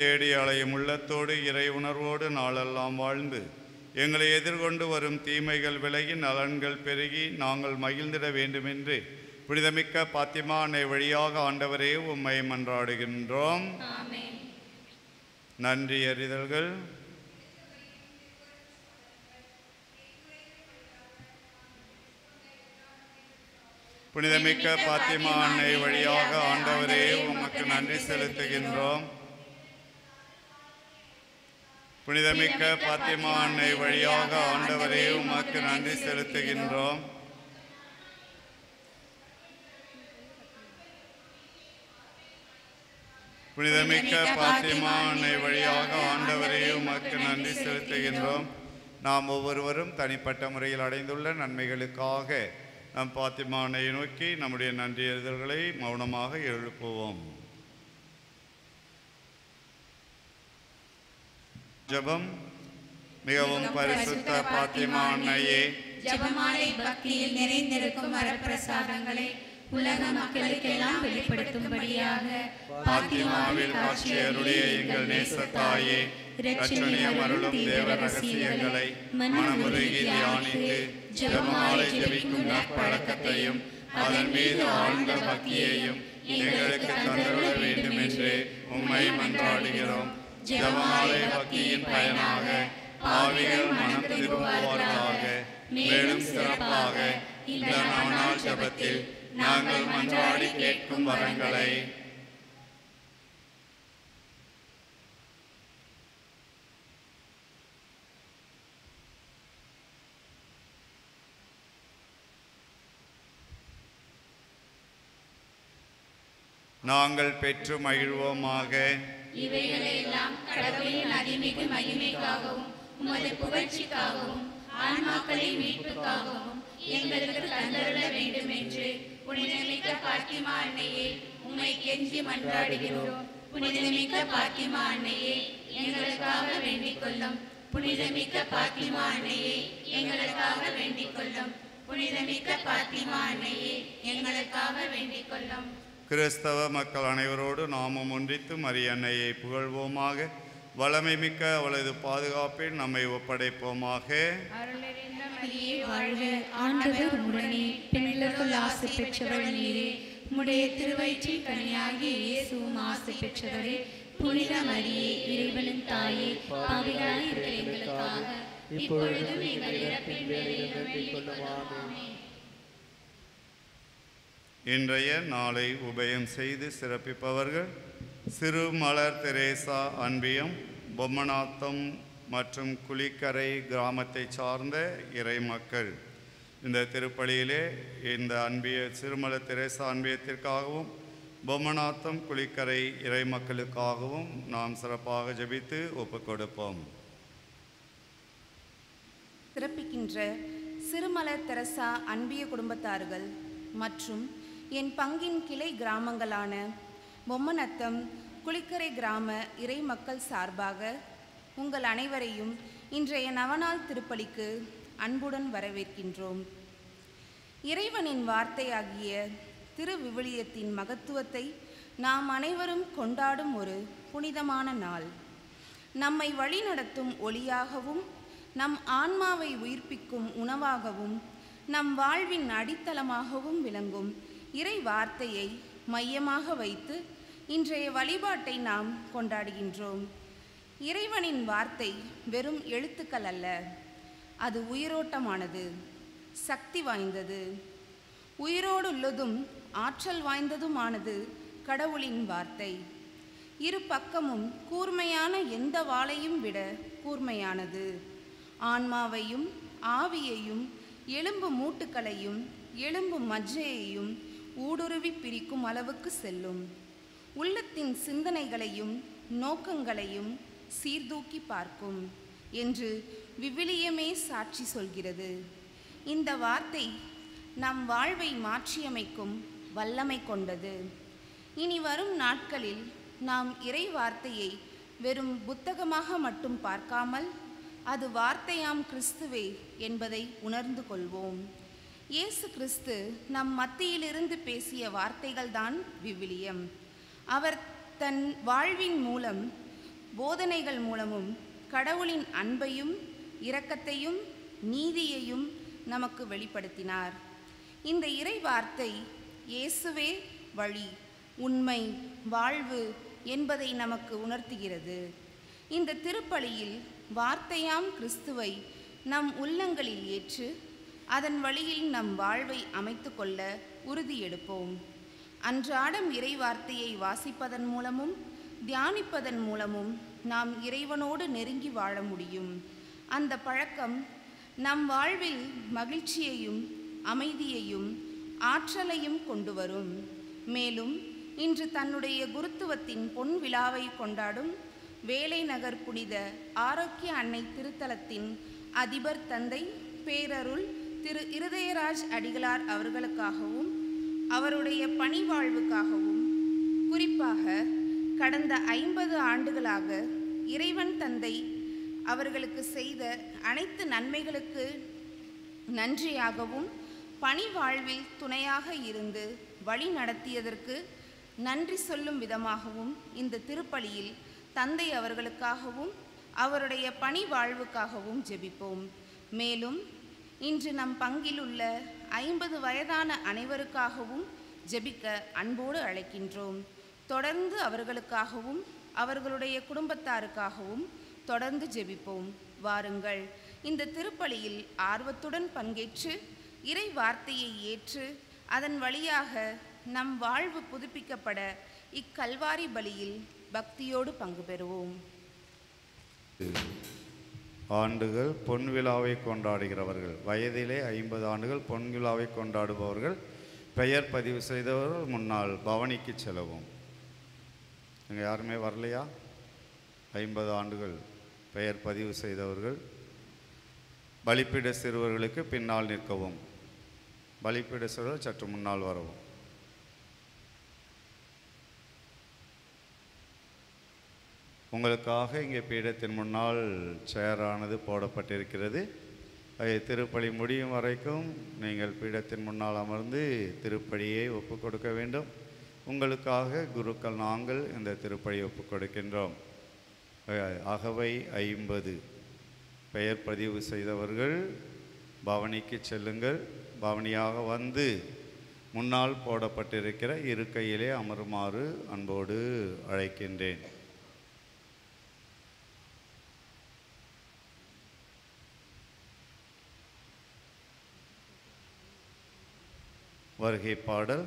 தேடி அலையும் உள்ளத்தோடு இறை உணர்வோடு நாளெல்லாம் வாழ்ந்து எங்களை எதிர்கொண்டு வரும் தீமைகள் விலகி நலன்கள் பெருகி நாங்கள் மகிழ்ந்திட வேண்டுமென்று புனிதமிக்க பாத்திமா அன்னை வழியாக ஆண்டவரே உம்மை மன்றாடுகின்றோம். நன்றி அறிதல்கள். புனிதமிக்க பாத்திமா அன்னை வழியாக ஆண்டவரே உமக்கு நன்றி செலுத்துகின்றோம். புனிதமிக்க பாத்திமா அன்னை வழியாக ஆண்டவரே உமக்கு நன்றி செலுத்துகின்றோம். புனிதமிக்க பாத்திமா அன்னை வழியாக ஆண்டவரே உமக்கு நன்றி செலுத்துகின்றோம். நாம் ஒவ்வொருவரும் தனிப்பட்ட முறையில் அடைந்துள்ள நன்மைகளுக்காக நம் பாத்திமா அன்னையை நோக்கி நம்முடைய நன்றியறிதல்களை மௌனமாக எழுப்புவோம். ஜெபம். மிகவும் பரிசுத்த பாத்திமா அன்னையே, ஜெபமாலை பக்தியில் நிறைந்திருக்கும் வரப்பிரசாதங்களை உலக மக்களுக்கெல்லாம் வெளிப்படுத்தும்படியாக பாத்திமாவில் காட்சியருடைய எங்கள் நேசத்தாயே, இரட்சணியம் அருளும் தேவ ரகசியங்களை மனமுருகி தியானித்து ஜெபமாலை ஜெபிக்கும் நற்பழக்கத்தையும் அதன் மீது ஆழ்ந்த பக்தியையும் எங்களுக்கு தந்துள்ள வேண்டும் என்று உம்மை மன்றாடுகிறோம். ஜெபமாலை பக்தியின் பயனாக பாவிகள் மனம் திரும்புவார்களாக. மேலும் சிறப்பாக இந்த நவநாள் ஜெபத்தில் நாங்கள் மன்றாடி கேட்கும் வரங்களை நாங்கள் பெற்று மகிழ்வோமாக. இவைகளெல்லாம் கடவுளின் அதிமிகு மகிமைக்காகவும் உமது புகழ்ச்சிக்காகவும் ஆன்மாக்களின் மீட்புக்காகவும் எங்களுக்கு தந்தருள வேண்டும் என்று புனிதமிக்க பாத்திமா அன்னையே உம்மை கெஞ்சி மன்றாடுகிறோம். புனிதமிக்க பாத்திமா அன்னையே எங்களுக்காக வேண்டிக் கொள்ளும். புனிதமிக்க பாத்திமா அன்னையே எங்களுக்காக வேண்டிக் கொள்ளும். புனிதமிக்க பாத்திமா அன்னையே எங்களுக்காக வேண்டிக் கொள்ளும். கிறிஸ்தவ மக்கள் அனைவரோடு நாமும் ஒன்றித்து மரிய அன்னையை புகழ்வோமாக. வளமை மிக்க அவளது பாதுகாப்பில் நம்மை ஒப்படைப்போமாக. அருளிருந்த மரியே வாழ்க, ஆண்டவர் உடனே பெண்களுக்குள் ஆசை பெற்றவள் நீரே. உம்முடைய திருவயிற்றின் கனியாகிய இயேசுவும் ஆசை பெற்றவரே. புனித மரியே, இறைவனின் தாயே, பாவிகளாய் இருக்கிற எங்களுக்காக இப்பொழுதும் எங்கள் இறப்பின் வேளையிலும் வேண்டிக் கொள்ளுவோம். ஆமென். இன்றைய நாளை உபயம் செய்து சிறப்பிப்பவர்கள் சிறு மலர் தெரேசா அன்பியம், பொம்மநாத்தம் மற்றும் குளிக்கரை கிராமத்தை சார்ந்த இறை மக்கள். இந்த திருப்பலியிலே இந்த சிறுமலர் தெரேசா அன்பியத்திற்காகவும் பொம்மநாத்தம் குளிக்கரை இறை மக்களுக்காகவும் நாம் சிறப்பாக ஜெபித்து ஒப்புக் கொடுப்போம். சிறப்பிக்கின்ற சிறுமலர் தெரசா அன்பிய குடும்பத்தார்கள் மற்றும் என் பங்கின் கிளை கிராமங்களான பொம்மநத்தம் குளிக்கரை கிராம இறை மக்கள் சார்பாக உங்கள் அனைவரையும் இன்றைய நவநாள் திருப்பலிக்கு அன்புடன் வரவேற்கின்றோம். இறைவனின் வார்த்தையாகிய திருவிவிலியத்தின் மகத்துவத்தை நாம் அனைவரும் கொண்டாடும் ஒரு புனிதமான நாள். நம்மை வழிநடத்தும் ஒளியாகவும் நம் ஆன்மாவை உயிர்ப்பிக்கும் உணவாகவும் நம் வாழ்வின் அடித்தளமாகவும் விளங்கும் இறை வார்த்தையை மையமாக வைத்து இன்றைய வழிபாட்டை நாம் கொண்டாடுகின்றோம். இறைவனின் வார்த்தை வெறும் எழுத்துக்கள் அல்ல, அது உயிரோட்டமானது, சக்தி வாய்ந்தது. உயிரோடுள்ளதும் ஆற்றல் வாய்ந்ததுமானது கடவுளின் வார்த்தை. இரு பக்கமும் கூர்மையான எந்த வாளையும் விட கூர்மையானது. ஆன்மாவையும் ஆவியையும் எலும்பு மூட்டுக்களையும் எலும்பு மஜ்ஜையையும் ஊடுருவி பிரிக்கும் அளவுக்கு செல்லும். உள்ளத்தின் சிந்தனைகளையும் நோக்கங்களையும் சீர்தூக்கி பார்க்கும் என்று விவிலியமே சாட்சி சொல்கிறது. இந்த வார்த்தை நம் வாழ்வை மாற்றியமைக்கும் வல்லமை கொண்டது. இனி வரும் நாட்களில் நாம் இறை வார்த்தையை வெறும் புத்தகமாக மட்டும் பார்க்காமல் அது வார்த்தையாம் கிறிஸ்துவே என்பதை உணர்ந்து கொள்வோம். இயேசு கிறிஸ்து நம் மத்தியிலிருந்து பேசிய வார்த்தைகள்தான் விவிலியம். அவர் தன் வாழ்வின் மூலம் போதனைகள் மூலமும் கடவுளின் அன்பையும் இரக்கத்தையும் நீதியையும் நமக்கு வெளிப்படுத்தினார். இந்த இறை வார்த்தை இயேசுவே வழி, உண்மை, வாழ்வு என்பதை நமக்கு உணர்த்துகிறது. இந்த திருப்பலியில் வார்த்தையாம் கிறிஸ்துவை நம் உள்ளங்களில் ஏற்று அதன் வழியில் நம் வாழ்வை அமைத்து கொள்ள உறுதியெடுப்போம். அன்றாடம் இறை வார்த்தையை வாசிப்பதன் மூலமும் தியானிப்பதன் மூலமும் நாம் இறைவனோடு நெருங்கி வாழ முடியும். அந்த பழக்கம் நம் வாழ்வில் மகிழ்ச்சியையும் அமைதியையும் ஆற்றலையும் கொண்டு வரும். மேலும் இன்று தன்னுடைய குருத்துவத்தின் பொன் விழாவை கொண்டாடும் வேலை நகர் புனித ஆரோக்கிய அன்னை திருத்தலத்தின் அதிபர் தந்தை பேரருள் திரு இருதயராஜ் அடிகளார் அவர்களுக்காகவும் அவருடைய பணி வாழ்வுக்காகவும், குறிப்பாக கடந்த 50 ஆண்டுகளாக இறைவன் தந்தை அவர்களுக்கு செய்த அனைத்து நன்மைகளுக்கு நன்றியாகவும், பணி வாழ்வில் துணையாக இருந்து வழி நடத்தியதற்கு நன்றி சொல்லும் விதமாகவும் இந்த திருப்பலியில் தந்தை அவர்களுக்காகவும் அவருடைய பணி வாழ்வுக்காகவும் ஜெபிப்போம். மேலும் இன்று நம் பங்கில் உள்ள 50 வயதான அனைவருக்காகவும் ஜெபிக்க அன்போடு அழைக்கின்றோம். தொடர்ந்து அவர்களுக்காகவும் அவர்களுடைய குடும்பத்தாருக்காகவும் தொடர்ந்து ஜெபிப்போம். வாருங்கள், இந்த திருப்பலியில் ஆர்வத்துடன் பங்கேற்று இறை வார்த்தையை ஏற்று அதன் வழியாக நம் வாழ்வு புதுப்பிக்கப்பட இக்கல்வாரி பலியில் பக்தியோடு பங்கு பெறுவோம். ஆண்டுகள் பொன் விழாவை கொண்டாடுகிறவர்கள், வயதிலே 50 ஆண்டுகள் பொன் விழாவை கொண்டாடுபவர்கள், பெயர் பதிவு செய்தவர்கள் முன்னால் பவனிக்கு செல்லவும். இங்கே யாருமே வரலையா? 50 ஆண்டுகள் பெயர் பதிவு செய்தவர்கள் பலிப்பீட சிறுவர்களுக்கு பின்னால் நிற்கவும், பலிப்பீட சிறுவர்கள் சற்று முன்னால் வரவும். உங்களுக்காக இங்கே பீடத்தின் முன்னால் சேரானது போடப்பட்டிருக்கிறது. திருப்பலி முடியும் வரைக்கும் நீங்கள் பீடத்தின் முன்னால் அமர்ந்து திருப்பலியை ஒப்புக் கொடுக்க வேண்டும். உங்களுக்காக குருக்கள் நாங்கள் இந்த திருப்பலியை ஒப்புக் கொடுக்கின்றோம். அகவை 50 பெயர் பதிவு செய்தவர்கள் பவனிக்கு செல்லுங்கள். பவனியாக வந்து முன்னால் போடப்பட்டிருக்கிற இருக்கையிலே அமருமாறு அன்போடு அழைக்கின்றேன். வருகை பாடல்.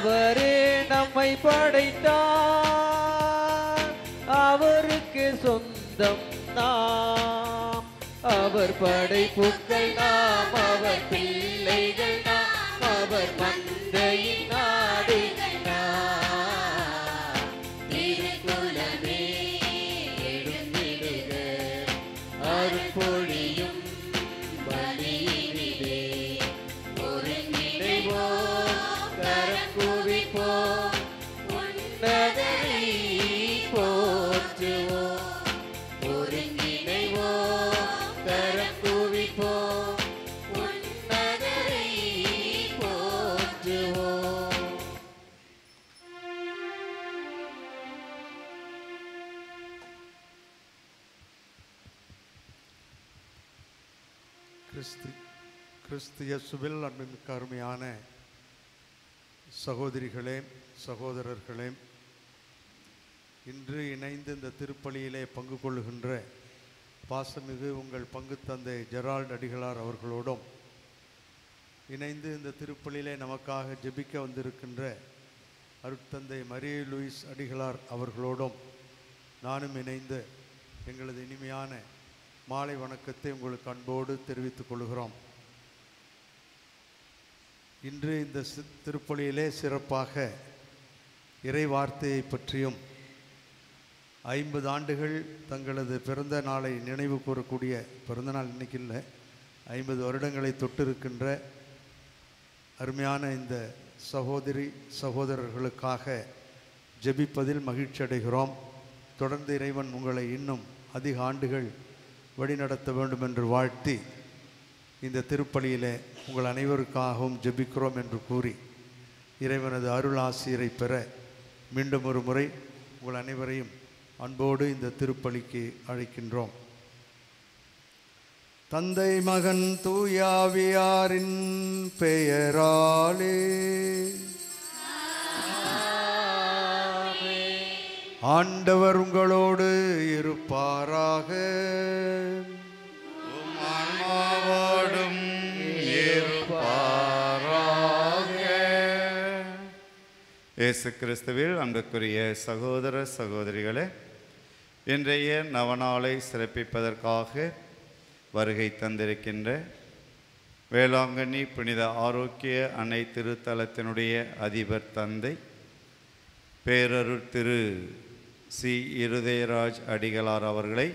அவரே நம்மை படைத்தார், அவருக்கு சொந்தம் நாம். அவர் படைப்புக்கள் நாம், அவர் பிள்ளைகள் நாம், அவர் மந்தையின் நாடுகள் நாம். திருக்குலமே எழுந்திடுக, அருள் பொழியும் பலியினிலே ஒருங்கிணைவோம், கரம் குவிப்போம், உன்னதரை போற்றுவோம். ஒருங்கிணைவோம், கரம் குவிப்போம், உன்னதரை போற்றுவோம். கிறிஸ்து இயேசுவில் அன்புமிக்க அருமையான சகோதரிகளே, சகோதரர்களே, இன்று இணைந்து இந்த திருப்பலியிலே பங்கு கொள்ளுகின்ற பாசமிகு உங்கள் பங்கு தந்தை ஜெரால்ட் அடிகளார் அவர்களோடும், இணைந்து இந்த திருப்பலியிலே நமக்காக ஜெபிக்க வந்திருக்கின்ற அருட்தந்தை மரிய லூயிஸ் அடிகளார் அவர்களோடும் நானும் இணைந்து எங்களது இனிமையான மாலை வணக்கத்தை உங்களுக்கு அன்போடு தெரிவித்துக் கொள்கிறோம். இன்று இந்த திருப்பலியிலே சிறப்பாக இறை வார்த்தையை பற்றியும் 50 ஆண்டுகள் தங்களது பிறந்த நாளை நினைவு கூறக்கூடிய, பிறந்தநாள் இன்னைக்கு இல்லை, 50 வருடங்களை தொட்டிருக்கின்ற அருமையான இந்த சகோதரி சகோதரர்களுக்காக ஜெபிப்பதில் மகிழ்ச்சி அடைகிறோம். தொடர்ந்து இறைவன் உங்களை இன்னும் அதிக ஆண்டுகள் வழிநடத்த வேண்டும் என்று வாழ்த்தி இந்த திருப்பலியிலே உங்கள் அனைவருக்காகவும் ஜெபிக்கிறோம் என்று கூறி இறைவனது அருள் ஆசிரை பெற மீண்டும் ஒரு முறை உங்கள் அனைவரையும் அன்போடு இந்த திருப்பலிக்கு அழைக்கின்றோம். தந்தை மகன் தூயாவியாரின் பெயராலே ஆண்டவர் உங்களோடு இருப்பாராக. ஆன்மாவோடும் இருப்பாராக. இயேசு கிறிஸ்துவில் அன்புக்குரிய சகோதர சகோதரிகளே, இன்றைய நவநாளை சிறப்பிப்பதற்காக வருகை தந்திருக்கின்ற வேளாங்கண்ணி புனித ஆரோக்கிய அன்னை திருத்தலத்தினுடைய அதிபர் தந்தை பேரருட் திரு சி. இருதயராஜ் அடிகளார் அவர்களை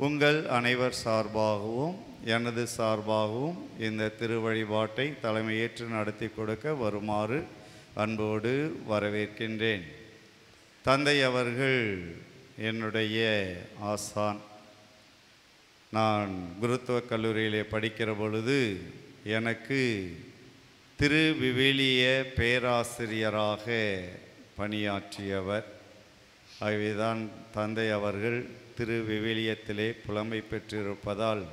உங்கள் அனைவர் சார்பாகவும் எனது சார்பாகவும் இந்த திருவழிபாட்டை தலைமையேற்று நடத்தி கொடுக்க வருமாறு அன்போடு வரவேற்கின்றேன். தந்தை அவர்கள் என்னுடைய ஆசான். நான் குருத்துவக் கல்லூரியிலே படிக்கிற பொழுது எனக்கு திருவிவிலிய பேராசிரியராக பணியாற்றியவர். ஆகவேதான் தந்தை அவர்கள் திருவிவிலியத்திலே புலமை பெற்றிருப்பதால்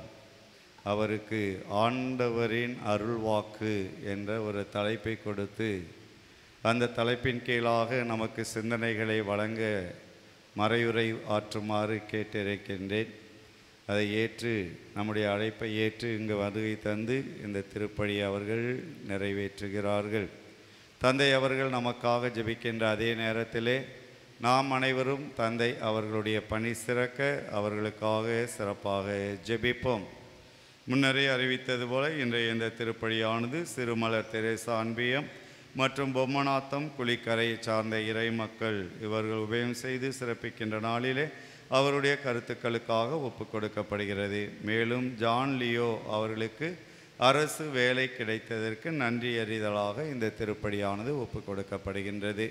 அவருக்கு ஆண்டவரின் அருள்வாக்கு என்ற ஒரு தலைப்பை கொடுத்து அந்த தலைப்பின் கீழாக நமக்கு சிந்தனைகளை வழங்க மறையுரை ஆற்றுமாறு கேட்டிருக்கின்றேன். அதை ஏற்று, நம்முடைய அழைப்பை ஏற்று இங்கு வருகை தந்து இந்த திருப்பலி அவர்கள் நிறைவேற்றுகிறார்கள். தந்தை அவர்கள் நமக்காக ஜெபிக்கின்ற அதே நேரத்திலே நாம் அனைவரும் தந்தை அவர்களுடைய பணி சிறக்க அவர்களுக்காக சிறப்பாக ஜெபிப்போம். முன்னரே அறிவித்தது போல இன்றைய இந்த திருப்பலியானது சிறுமலர் தெரேசா அன்பியம் மற்றும் பொம்மநாத்தம் குளிக்கரையை சார்ந்த இறை மக்கள் இவர்கள் உபயம் செய்து சிறப்பிக்கின்ற நாளிலே அவருடைய கருத்துக்களுக்காக ஒப்பு கொடுக்கப்படுகிறது. மேலும் ஜான் லியோ அவர்களுக்கு அரசு வேலை கிடைத்ததற்கு நன்றி அறிதலாக இந்த திருப்பலியானது ஒப்பு கொடுக்கப்படுகின்றது.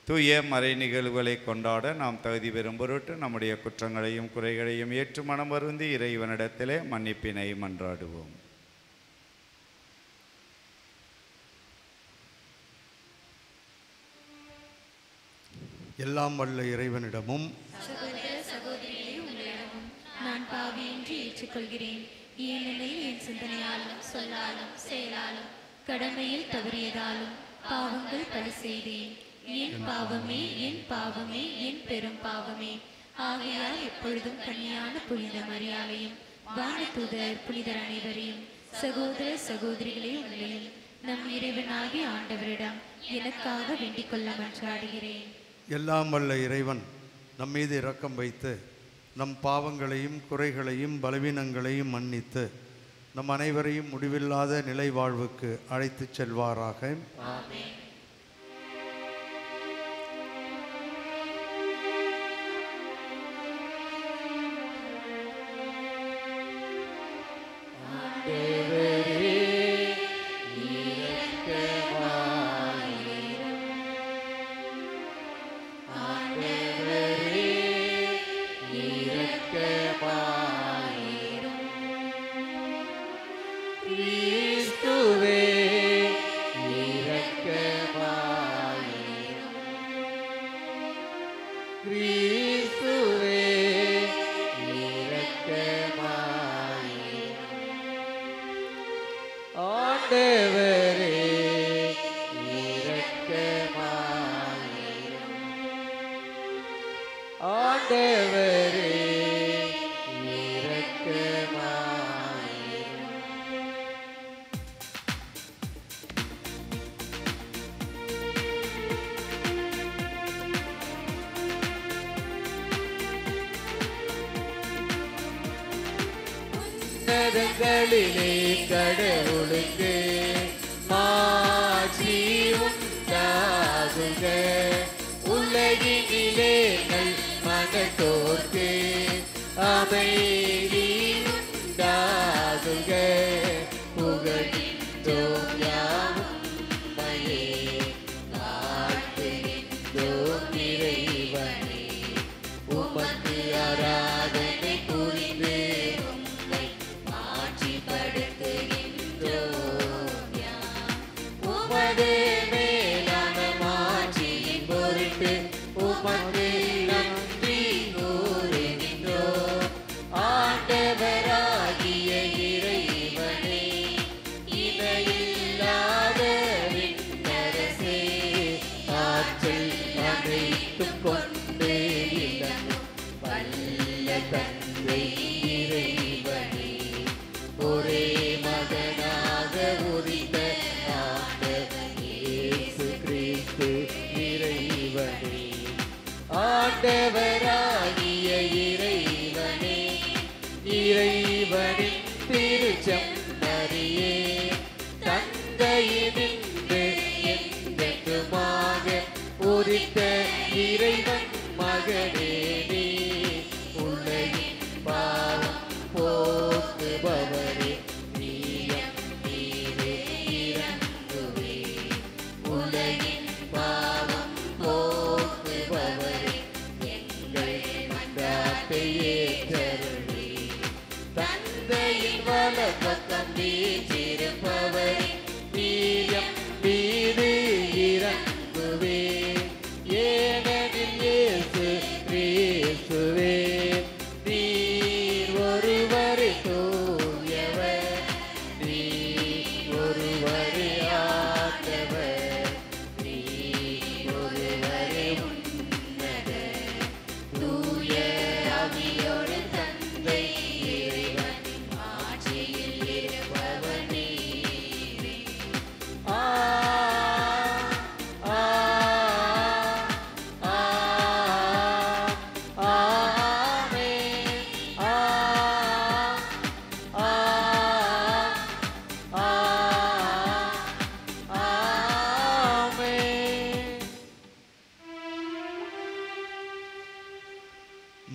தூய மறை நிகழ்வுகளை கொண்டாட நாம் தகுதி பெறும் பொருட்டு நம்முடைய குற்றங்களையும் குறைகளையும் ஏற்று மனம் வருந்தி இறைவனிடத்திலே மன்னிப்பினை மன்றாடுவோம். எல்லாம் வல்ல இறைவனிடமும் நான் பாவியின்றி ஏற்றுக்கொள்கிறேன். ஏனெனில் என் சிந்தனையாலும் சொல்லாலும் செயலாலும் கடமையில் தவறியதாலும் பாவங்கள் பல செய்தேன். என் பாவமே, என் பாவமே, என் பெரும் பாவமே. ஆகையால் எப்பொழுதும் கன்னியான புனித மரியாதையும் வானதூதர் புனிதர் அனைவரையும் சகோதர சகோதரிகளே உங்களையும் நம் இறைவனாகிய ஆண்டவரிடம் எனக்காக வேண்டிக் கொள்ள மன்றாடுகிறேன். எல்லாம் வல்ல இறைவன் நம்மீது இரக்கம் வைத்து நம் பாவங்களையும் குறைகளையும் பலவீனங்களையும் மன்னித்து நம் அனைவரையும் முடிவில்லாத நிலை வாழ்வுக்கு அழைத்துச் செல்வாராக. ஆமென். உன்னதங்களிலே கடவுளுக்கு மாட்சி உண்டாகுக. உலகினிலே நல் மனத்தோர்க்கு அமைதி உண்டாகுக. புகழ்கின்றோம் யாவும் உம்மையே, வாழ்த்துகின்றோம் இறைவனே. உமக்கு ஆராதனை புரிந்து உம்மை மாட்சிப்படுத்துகின்றோம் யாம். உமது மேலான மாட்சியின் பொருட்டு உமக்கு நன்றி கூறுகின்றோம். ஆண்டவராகிய இறைவனே, இணையில்லாத விண்ணரசே, ஆற்றல் அனைத்தும் கொண்டு இளங்கும் வல்ல தந்தை இறைவனே, ஒரே மகனாக உதித்த ஆண்டவர் இயேசு கிறிஸ்து இறைவனே. ஆண்டவராகிய இறைவனே, இறைவனின் திருச்செம்மறியே, தந்தையினின்று என்றென்றுமாக உதித்த இறைவன் மகனே நீ. உலகின் பாவம் போக்குபவரே, நீயம் மீது இறங்குவே. உலகின் பாவம் போக்குபவரே, எங்கள் மன்றாட்டை ஏற்றருளே. தந்தையின் வலப்பக்கம் வீற்றிருப்பவரே, நீயம் மீது இறங்குவே. ஏனெனில் இயேசு கிறிஸ்துவே, நீர் ஒருவரே தூயவர், நீர் ஒருவரே ஆண்டவர், நீர் ஒருவரே உன்னதர். தூய ஆவியோடு தந்தை இறைவனின் ஆட்சியில் இருப்பவர் நீரே.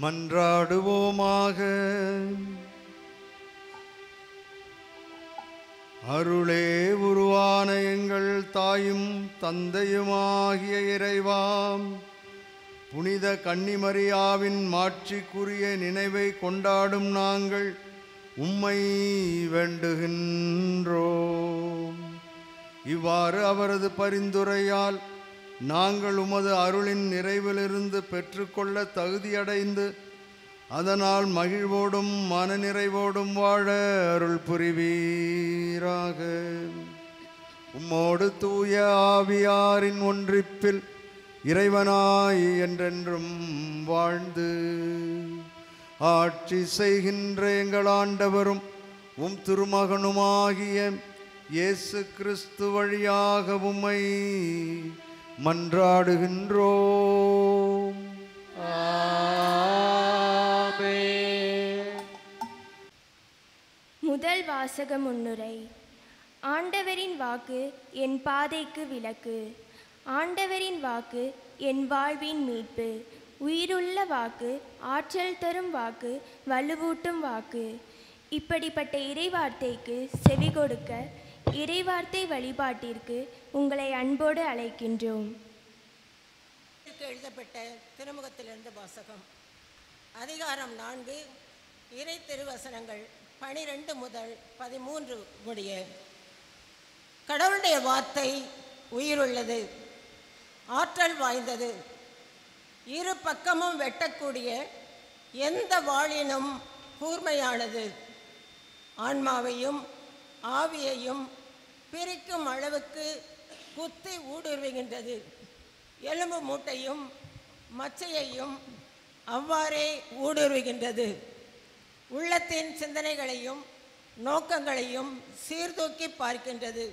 மன்றாடுவோமாக. அருளே உருவான எங்கள் தாயும் தந்தையுமாகிய இறைவாம், புனித கன்னிமரியாவின் மாட்சிக்குரிய நினைவை கொண்டாடும் நாங்கள் உம்மை வேண்டுகின்றோம். இவ்வாறு அவரது பரிந்துரையால் நாங்கள் உமது அருளின் நிறைவிலிருந்து பெற்றுக்கொள்ள தகுதியடைந்து அதனால் மகிழ்வோடும் மனநிறைவோடும் வாழ அருள் புரிவீராக. உம்மோடு தூய ஆவியாரின் ஒன்றிப்பில் இறைவனாய் என்றென்றும் வாழ்ந்து ஆட்சி செய்கின்ற எங்கள் ஆண்டவரும் உம் திருமகனுமாகிய இயேசு கிறிஸ்து வழியாக உம்மை மன்றாடுகின்றோம். ஆமென். முதல் வாசக முன்னுரை. ஆண்டவரின் வாக்கு என் பாதைக்கு விளக்கு. ஆண்டவரின் வாக்கு என் வாழ்வின் மீட்பு. உயிருள்ள வாக்கு, ஆற்றல் தரும் வாக்கு, வலுவூட்டும் வாக்கு. இப்படிப்பட்ட இறைவார்த்தைக்கு செவி கொடுக்க இறைவார்த்தை வழிபாட்டிற்கு உங்களை அன்போடு அழைக்கின்றோம். எழுதப்பட்ட திருமுகத்திலிருந்து வாசகம். அதிகாரம் 4, இறை திருவசனங்கள் 12 முதல் 13 முடிய. கடவுளுடைய வார்த்தை உயிருள்ளது, ஆற்றல் வாய்ந்தது, இரு பக்கமும் வெட்டக்கூடிய எந்த வாளினும் கூர்மையானது, ஆன்மாவையும் ஆவியையும் பிரிக்கும் அளவுக்கு குத்தி ஊடுருவுகின்றது, எலும்பு மூட்டையும் மச்சையையும் அவ்வாறே ஊடுருவுகின்றது, உள்ளத்தின் சிந்தனைகளையும் நோக்கங்களையும் சீர்தூக்கி பார்க்கின்றது.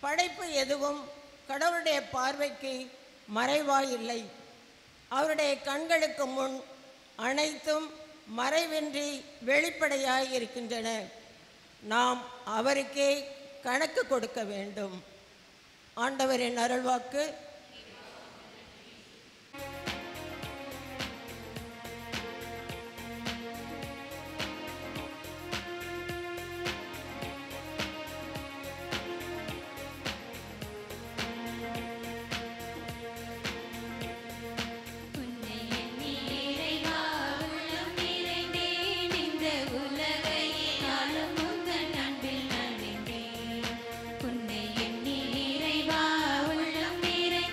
படைப்பு எதுவும் கடவுளுடைய பார்வைக்கு மறைவாயில்லை. அவருடைய கண்களுக்கு முன் அனைத்தும் மறைவின்றி வெளிப்படையாய் இருக்கின்றன. நாம் அவருக்கே கணக்கு கொடுக்க வேண்டும். ஆண்டவரின் அருள்வாக்கு. உன்னை எண்ணி இறைவா உள்ளம் நிறைந்தேன்.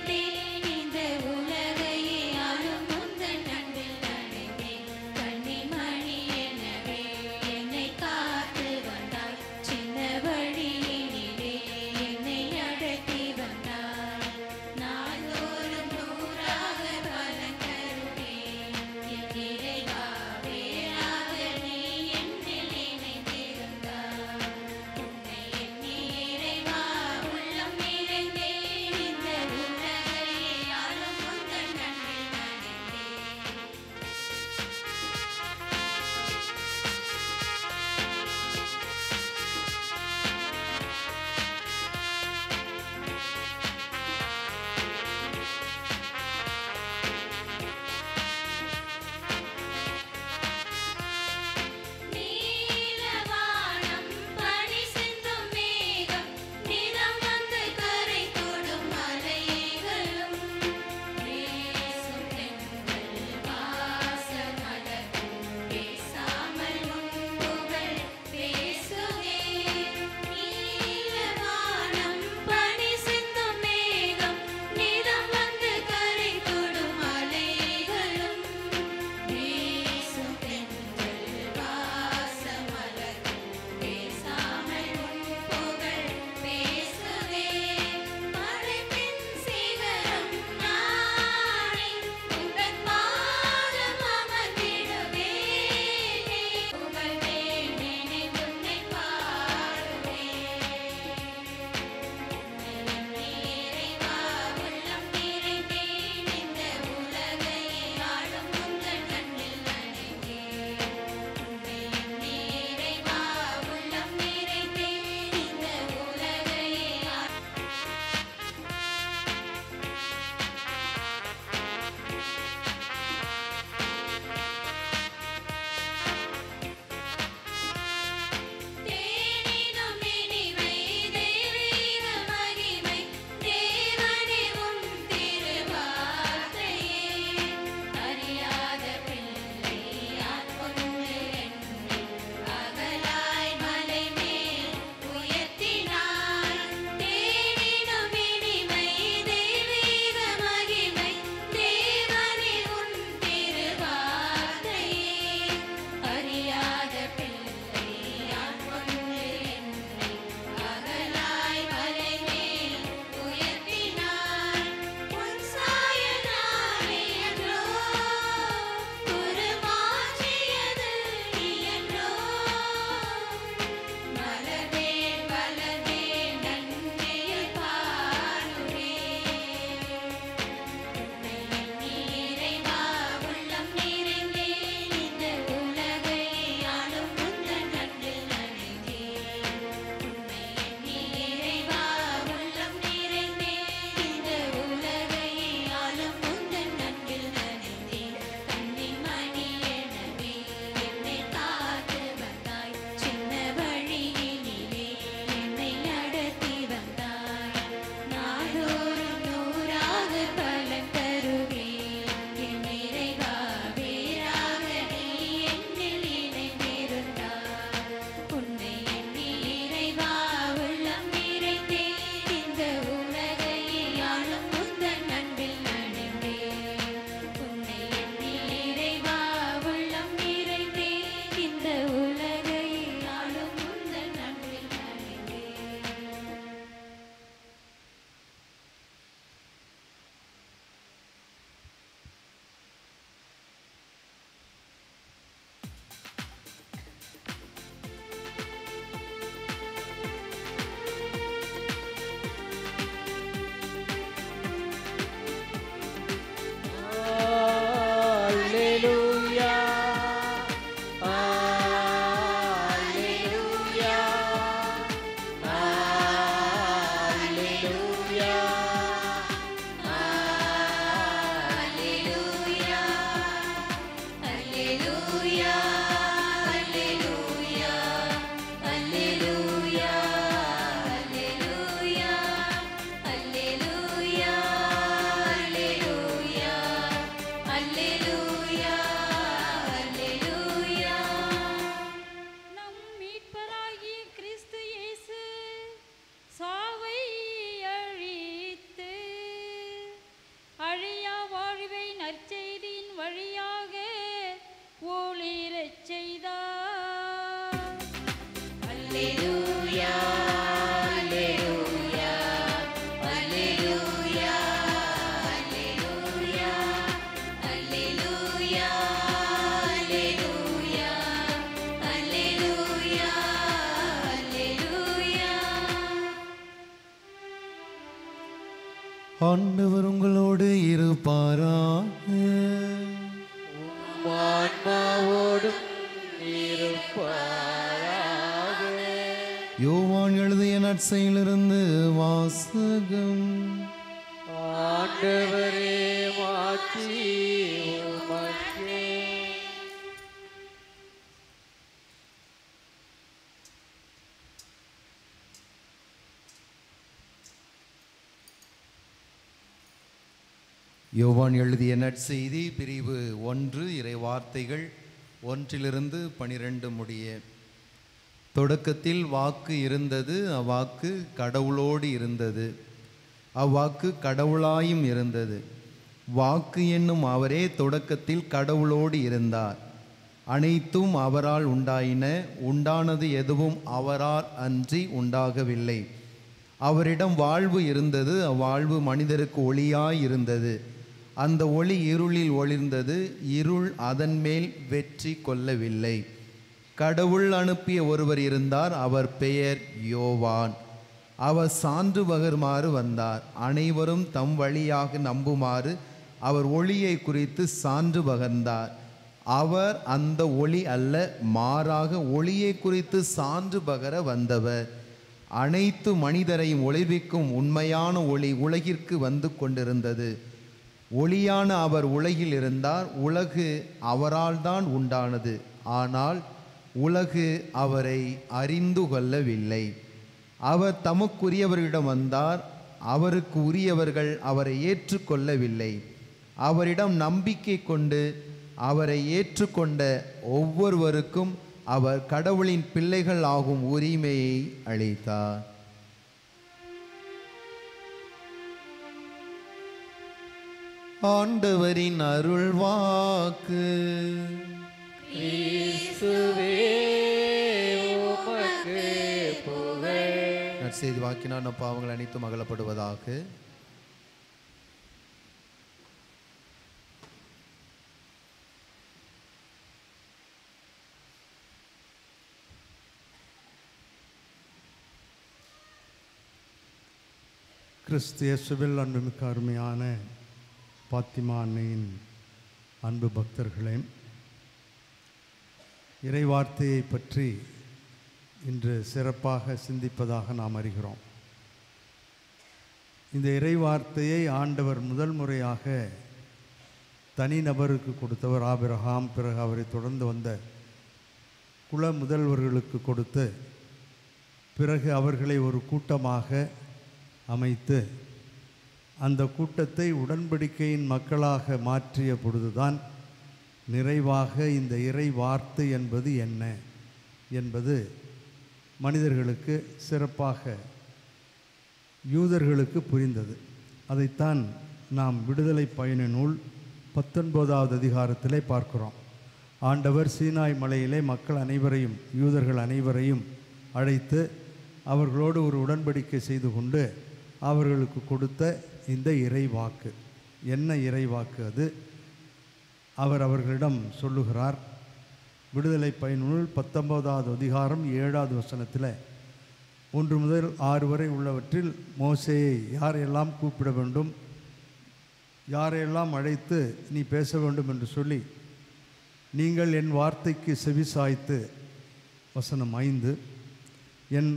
ஆண்டவர் உங்களோடு இருப்பாராக. ஆன்மாவோடும் இருப்பாராக. யோவான் எழுதிய நற்செய்தியிலிருந்து வாசகம். ஆண்டவரே மாட்சி உமக்கே. யோவான் எழுதிய நற்செய்தி பிரிவு 1 இறை வார்த்தைகள் 1 12 முடிய. தொடக்கத்தில் வாக்கு இருந்தது, அவ்வாக்கு கடவுளோடு இருந்தது, அவ்வாக்கு கடவுளாயும் இருந்தது. வாக்கு என்னும் அவரே தொடக்கத்தில் கடவுளோடு இருந்தார். அனைத்தும் அவரால் உண்டாயின, உண்டானது எதுவும் அவரால் அன்றி உண்டாகவில்லை. அவரிடம் வாழ்வு இருந்தது, அவ்வாழ்வு மனிதருக்கு ஒளியாய் இருந்தது. அந்த ஒளி இருளில் ஒளிர்ந்தது, இருள் அதன் மேல் வெற்றி கொள்ளவில்லை. கடவுள் அனுப்பிய ஒருவர் இருந்தார், அவர் பெயர் யோவான். அவர் சான்று பகருமாறு வந்தார். அனைவரும் தம் வழியாக நம்புமாறு அவர் ஒளியை குறித்து சான்று பகர்ந்தார். அவர் அந்த ஒளி அல்ல, மாறாக ஒளியை குறித்து சான்று பகர வந்தவர். அனைத்து மனிதரையும் ஒளிர்விக்கும் உண்மையான ஒளி உலகிற்கு வந்து கொண்டிருந்தது. ஒளியான அவர் உலகில் இருந்தார். உலகு அவரால் தான் உண்டானது, ஆனால் உலகு அவரை அறிந்து கொள்ளவில்லை. அவர் தமக்குரியவர்களிடம் வந்தார், அவருக்கு உரியவர்கள் அவரை ஏற்றுக்கொள்ளவில்லை. அவரிடம் நம்பிக்கை கொண்டு அவரை ஏற்றுக்கொண்ட ஒவ்வொருவருக்கும் அவர் கடவுளின் பிள்ளைகள் ஆகும் உரிமையை அளித்தார். ஆண்டவரின் அருள் வாக்கு. கிறிஸ்துவே உமக்கு புகழ். நற்செய்தி வாக்கினால் நம் பாவங்கள் அனைத்தும் அகலப்படுவதாக. கிறிஸ்து இயேசுவில் அன்புமிக்க அருமையான பாத்திமா அன்னையின் அன்பு பக்தர்களே, இறைவார்த்தையை பற்றி இன்று சிறப்பாக சிந்திப்பதாக நாம் அறிகிறோம். இந்த இறைவார்த்தையை ஆண்டவர் முதல் முறையாக தனிநபருக்கு கொடுத்தவர் ஆபிரகாம். பிறகு அவரை தொடர்ந்து வந்த குல முதல்வர்களுக்கு கொடுத்து, பிறகு அவர்களை ஒரு கூட்டமாக அமைத்து அந்த கூட்டத்தை உடன்படிக்கையின் மக்களாக மாற்றிய பொழுதுதான் நிறைவாக இந்த இறை வார்த்தை என்பது என்ன என்பது மனிதர்களுக்கு சிறப்பாக யூதர்களுக்கு புரிந்தது. அதைத்தான் நாம் விடுதலை பயண நூல் 19வது அதிகாரத்திலே பார்க்கிறோம். ஆண்டவர் சீனாய் மலையிலே மக்கள் அனைவரையும், யூதர்கள் அனைவரையும் அழைத்து அவர்களோடு ஒரு உடன்படிக்கை செய்து கொண்டு அவர்களுக்கு கொடுத்த இந்த இறைவாக்கு. என்ன இறைவாக்கு அது? அவர்களிடம் சொல்லுகிறார். விடுதலை பயனுள் 19வது அதிகாரம் 7வது வசனத்தில் 1 முதல் 6 வரை உள்ளவற்றில் மோசேயை யாரையெல்லாம் கூப்பிட வேண்டும், யாரையெல்லாம் அழைத்து நீ பேச வேண்டும் என்று சொல்லி, நீங்கள் என் வார்த்தைக்கு செவிசாய்த்து, வசனம் 5, என்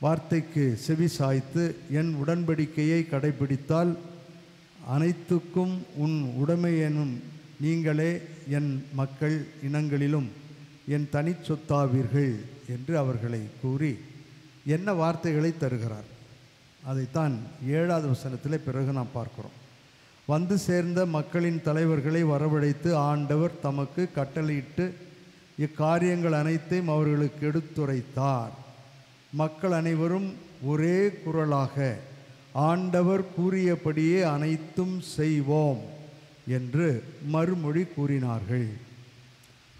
வார்த்தைக்கு செவி சாய்த்து என் உடன்படிக்கையை கடைபிடித்தால் அனைத்துக்கும் உன் உடைமை எனும் நீங்களே என் மக்கள் இனங்களிலும் என் தனிச்சொத்தாவீர்கள் என்று அவர்களை கூறி என்ன வார்த்தைகளை தருகிறார். அதைத்தான் 7வது வசனத்தில் பிறகு நாம் பார்க்கிறோம். வந்து சேர்ந்த மக்களின் தலைவர்களை வரவழைத்து ஆண்டவர் தமக்கு கட்டளையிட்டு இக்காரியங்கள் அனைத்தையும் அவர்களுக்கு எடுத்துரைத்தார். மக்கள் அனைவரும் ஒரே குரலாக ஆண்டவர் கூறியபடியே அனைத்தும் செய்வோம் என்று மறுமொழி கூறினார்கள்.